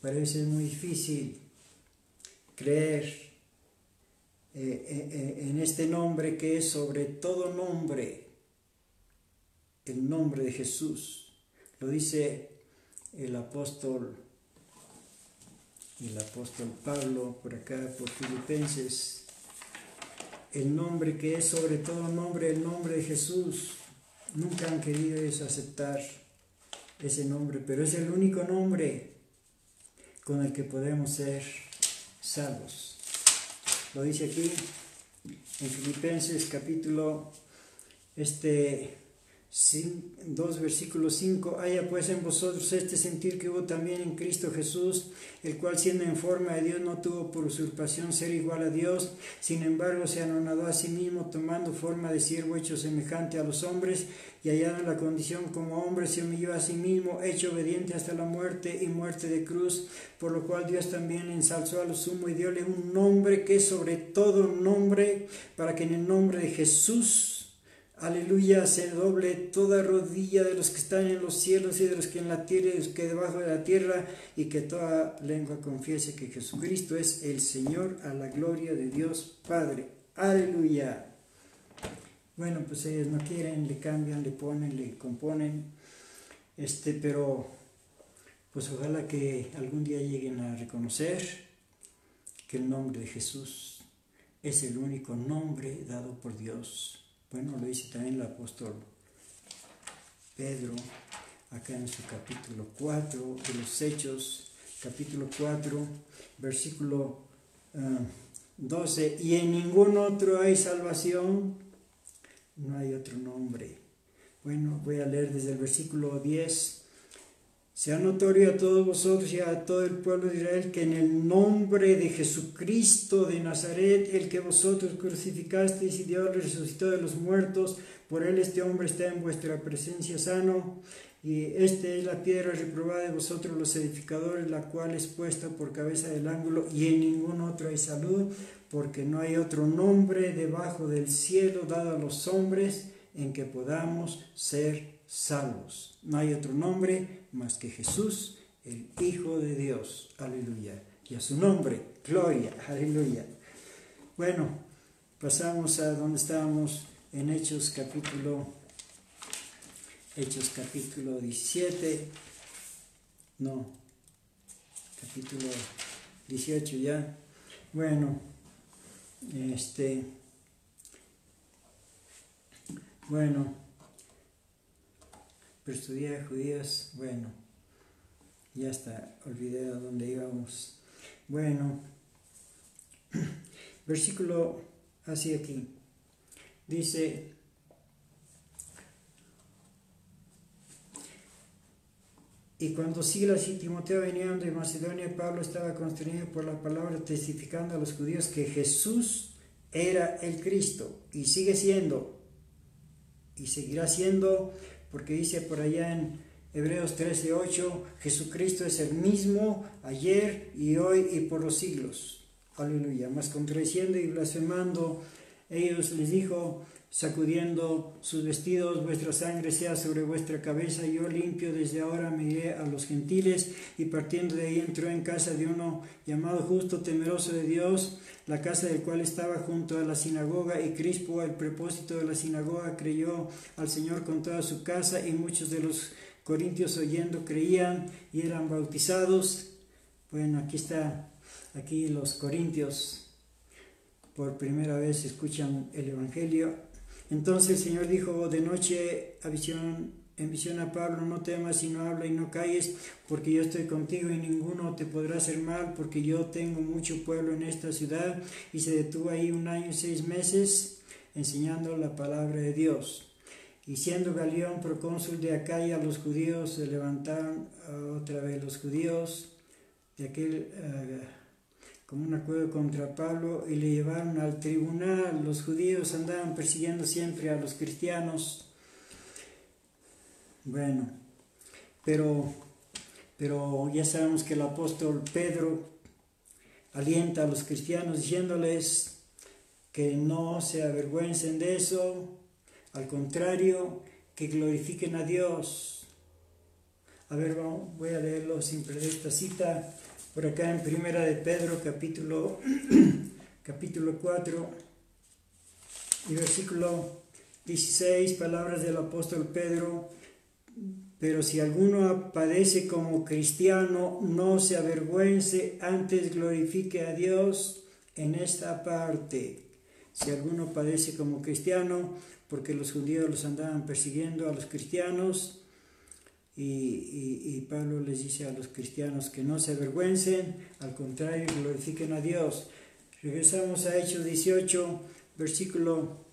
parece muy difícil creer en este nombre que es sobre todo nombre, el nombre de Jesús. Lo dice el apóstol Pablo por acá, por Filipenses: el nombre que es sobre todo nombre, el nombre de Jesús. Nunca han querido ellos aceptar ese nombre, pero es el único nombre con el que podemos ser salvos. Lo dice aquí en Filipenses capítulo 2, versículo 5. Haya pues en vosotros este sentir que hubo también en Cristo Jesús, el cual siendo en forma de Dios no tuvo por usurpación ser igual a Dios, sin embargo se anonadó a sí mismo, tomando forma de siervo, hecho semejante a los hombres, y hallado en la condición como hombre, se humilló a sí mismo, hecho obediente hasta la muerte y muerte de cruz, por lo cual Dios también ensalzó a lo sumo y dióle un nombre que es sobre todo nombre, para que en el nombre de Jesús aleluya, se doble toda rodilla de los que están en los cielos y de los que en la tierra y de los que debajo de la tierra, y que toda lengua confiese que Jesucristo es el Señor, a la gloria de Dios Padre. Aleluya. Bueno, pues ellos no quieren, le cambian, le ponen, le componen, pero pues ojalá que algún día lleguen a reconocer que el nombre de Jesús es el único nombre dado por Dios. Bueno, lo dice también el apóstol Pedro, acá en su capítulo 4 de los Hechos, capítulo 4, versículo 12, y en ningún otro hay salvación, no hay otro nombre. Bueno, voy a leer desde el versículo 10. Sea notorio a todos vosotros y a todo el pueblo de Israel que en el nombre de Jesucristo de Nazaret, el que vosotros crucificasteis y Dios le resucitó de los muertos, por él este hombre está en vuestra presencia sano. Y esta es la piedra reprobada de vosotros los edificadores, la cual es puesta por cabeza del ángulo, y en ningún otro hay salud, porque no hay otro nombre debajo del cielo dado a los hombres en que podamos ser salvos. No hay otro nombre más que Jesús, el Hijo de Dios. Aleluya. Y a su nombre, gloria. Aleluya. Bueno, pasamos a donde estábamos en Hechos capítulo 17. No, capítulo 18 ya. Bueno, pero estudié judíos, bueno, ya está, olvidé a dónde íbamos. Bueno, versículo así aquí, dice: y cuando Silas y Timoteo venían de Macedonia, Pablo estaba constreñido por la palabra, testificando a los judíos que Jesús era el Cristo, y sigue siendo, y seguirá siendo, porque dice por allá en Hebreos 13:8, Jesucristo es el mismo ayer y hoy y por los siglos. Aleluya. Mas contradiciendo y blasfemando, ellos les dijo, sacudiendo sus vestidos: vuestra sangre sea sobre vuestra cabeza, yo limpio desde ahora me iré a los gentiles. Y partiendo de ahí entró en casa de uno llamado Justo, temeroso de Dios, la casa del cual estaba junto a la sinagoga, y Crispo, el prepósito de la sinagoga, creyó al Señor con toda su casa, y muchos de los corintios oyendo creían y eran bautizados. Bueno, aquí los corintios por primera vez escuchan el Evangelio. Entonces el Señor dijo de noche en visión a Pablo: no temas, sino habla y no calles, porque yo estoy contigo y ninguno te podrá hacer mal, porque yo tengo mucho pueblo en esta ciudad. Y se detuvo ahí 1 año y 6 meses enseñando la palabra de Dios. Y siendo Galión procónsul de Acaya, los judíos se levantaron otra vez, los judíos de aquel como un acuerdo contra Pablo, y le llevaron al tribunal. Los judíos andaban persiguiendo siempre a los cristianos. Bueno, pero ya sabemos que el apóstol Pedro alienta a los cristianos diciéndoles que no se avergüencen de eso, al contrario, que glorifiquen a Dios. A ver, voy a leerlo sin perder esta cita. Por acá en Primera de Pedro, capítulo 4 y versículo 16, palabras del apóstol Pedro: pero si alguno padece como cristiano, no se avergüence, antes glorifique a Dios en esta parte. Si alguno padece como cristiano, porque los judíos los andaban persiguiendo a los cristianos, y Pablo les dice a los cristianos que no se avergüencen, al contrario, glorifiquen a Dios. Regresamos a Hechos 18, versículo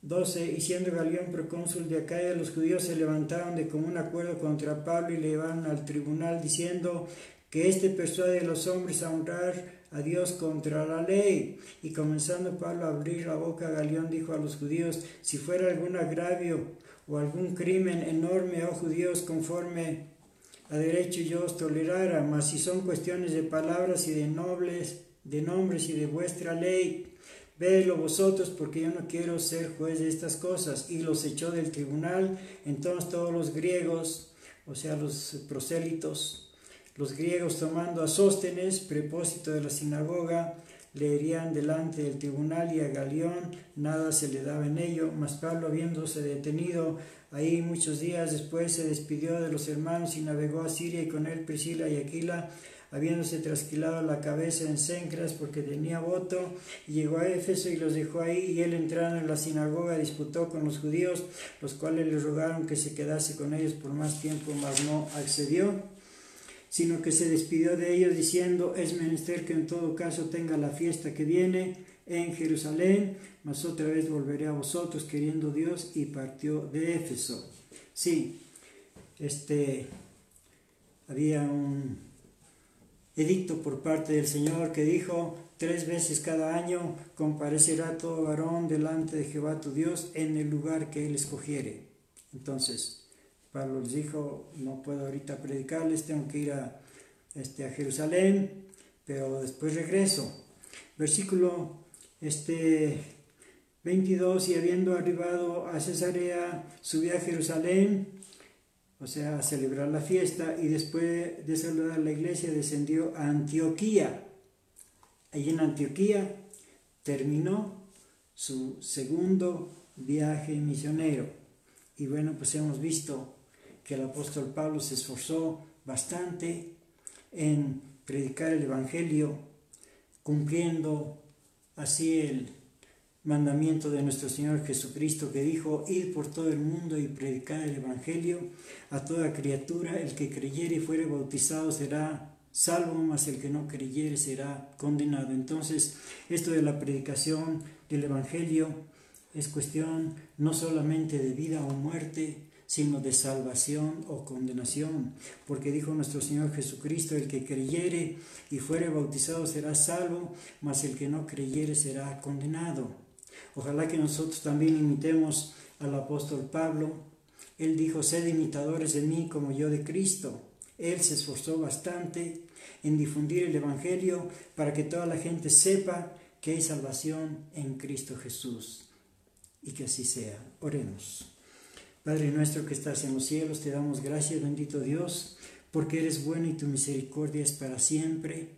12. Y siendo Galión procónsul de Acaya, los judíos se levantaron de común acuerdo contra Pablo y le llevaron al tribunal, diciendo que éste persuade a los hombres a honrar a Dios contra la ley. Y comenzando Pablo a abrir la boca, Galión dijo a los judíos: si fuera algún agravio o algún crimen enorme, oh judíos, conforme a derecho yo os tolerara, mas si son cuestiones de palabras y de nombres y de vuestra ley, vedlo vosotros, porque yo no quiero ser juez de estas cosas. Y los echó del tribunal. Entonces todos los griegos, o sea, los prosélitos, los griegos tomando a Sóstenes, prepósito de la sinagoga, le herían delante del tribunal, y a Galión nada se le daba en ello. Mas Pablo, habiéndose detenido ahí muchos días después, se despidió de los hermanos y navegó a Siria, y con él Priscila y Aquila, habiéndose trasquilado la cabeza en Cencreas porque tenía voto, y llegó a Éfeso y los dejó ahí. Y él, entrando en la sinagoga, disputó con los judíos, los cuales le rogaron que se quedase con ellos por más tiempo, mas no accedió, sino que se despidió de ellos diciendo: es menester que en todo caso tenga la fiesta que viene en Jerusalén, mas otra vez volveré a vosotros, queriendo Dios. Y partió de Éfeso. Sí, había un edicto por parte del Señor que dijo: 3 veces cada año comparecerá todo varón delante de Jehová tu Dios en el lugar que él escogiere. Entonces Pablo les dijo: no puedo ahorita predicarles, tengo que ir a Jerusalén, pero después regreso. Versículo 22: y habiendo arribado a Cesarea, subió a Jerusalén, o sea, a celebrar la fiesta, y después de saludar a la iglesia descendió a Antioquía. Allí en Antioquía terminó su segundo viaje misionero. Y bueno, pues hemos visto que el apóstol Pablo se esforzó bastante en predicar el Evangelio, cumpliendo así el mandamiento de nuestro Señor Jesucristo, que dijo: id por todo el mundo y predicad el Evangelio a toda criatura. El que creyere y fuere bautizado será salvo, mas el que no creyere será condenado. Entonces, esto de la predicación del Evangelio es cuestión no solamente de vida o muerte, sino de salvación o condenación, porque dijo nuestro Señor Jesucristo: el que creyere y fuere bautizado será salvo, mas el que no creyere será condenado. Ojalá que nosotros también imitemos al apóstol Pablo. Él dijo: sed imitadores de mí como yo de Cristo. Él se esforzó bastante en difundir el Evangelio para que toda la gente sepa que hay salvación en Cristo Jesús. Y que así sea. Oremos. Padre nuestro que estás en los cielos, te damos gracias, bendito Dios, porque eres bueno y tu misericordia es para siempre.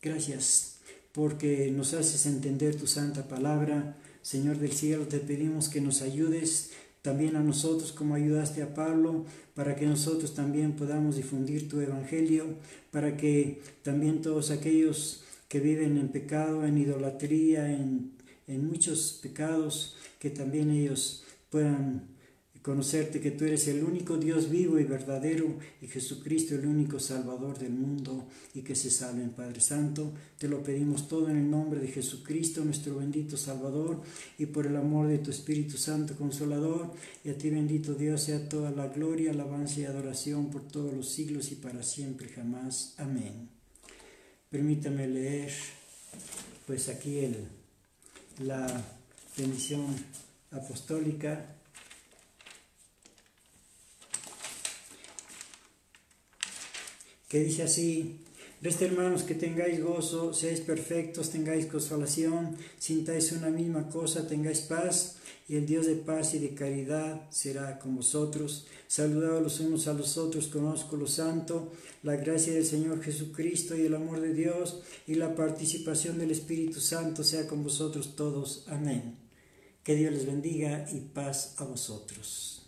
Gracias porque nos haces entender tu santa palabra. Señor del cielo, te pedimos que nos ayudes también a nosotros como ayudaste a Pablo, para que nosotros también podamos difundir tu evangelio, para que también todos aquellos que viven en pecado, en idolatría, en muchos pecados, que también ellos puedan conocerte, que tú eres el único Dios vivo y verdadero, y Jesucristo el único Salvador del mundo, y que se salven. Padre Santo, te lo pedimos todo en el nombre de Jesucristo, nuestro bendito Salvador, y por el amor de tu Espíritu Santo Consolador. Y a ti, bendito Dios, sea toda la gloria, alabanza y adoración por todos los siglos y para siempre jamás. Amén. Permítame leer pues aquí la bendición apostólica. Que dice así: resta, hermanos, que tengáis gozo, seáis perfectos, tengáis consolación, sintáis una misma cosa, tengáis paz, y el Dios de paz y de caridad será con vosotros. Saludaos los unos a los otros con ósculo santo. La gracia del Señor Jesucristo y el amor de Dios y la participación del Espíritu Santo sea con vosotros todos. Amén. Que Dios les bendiga y paz a vosotros.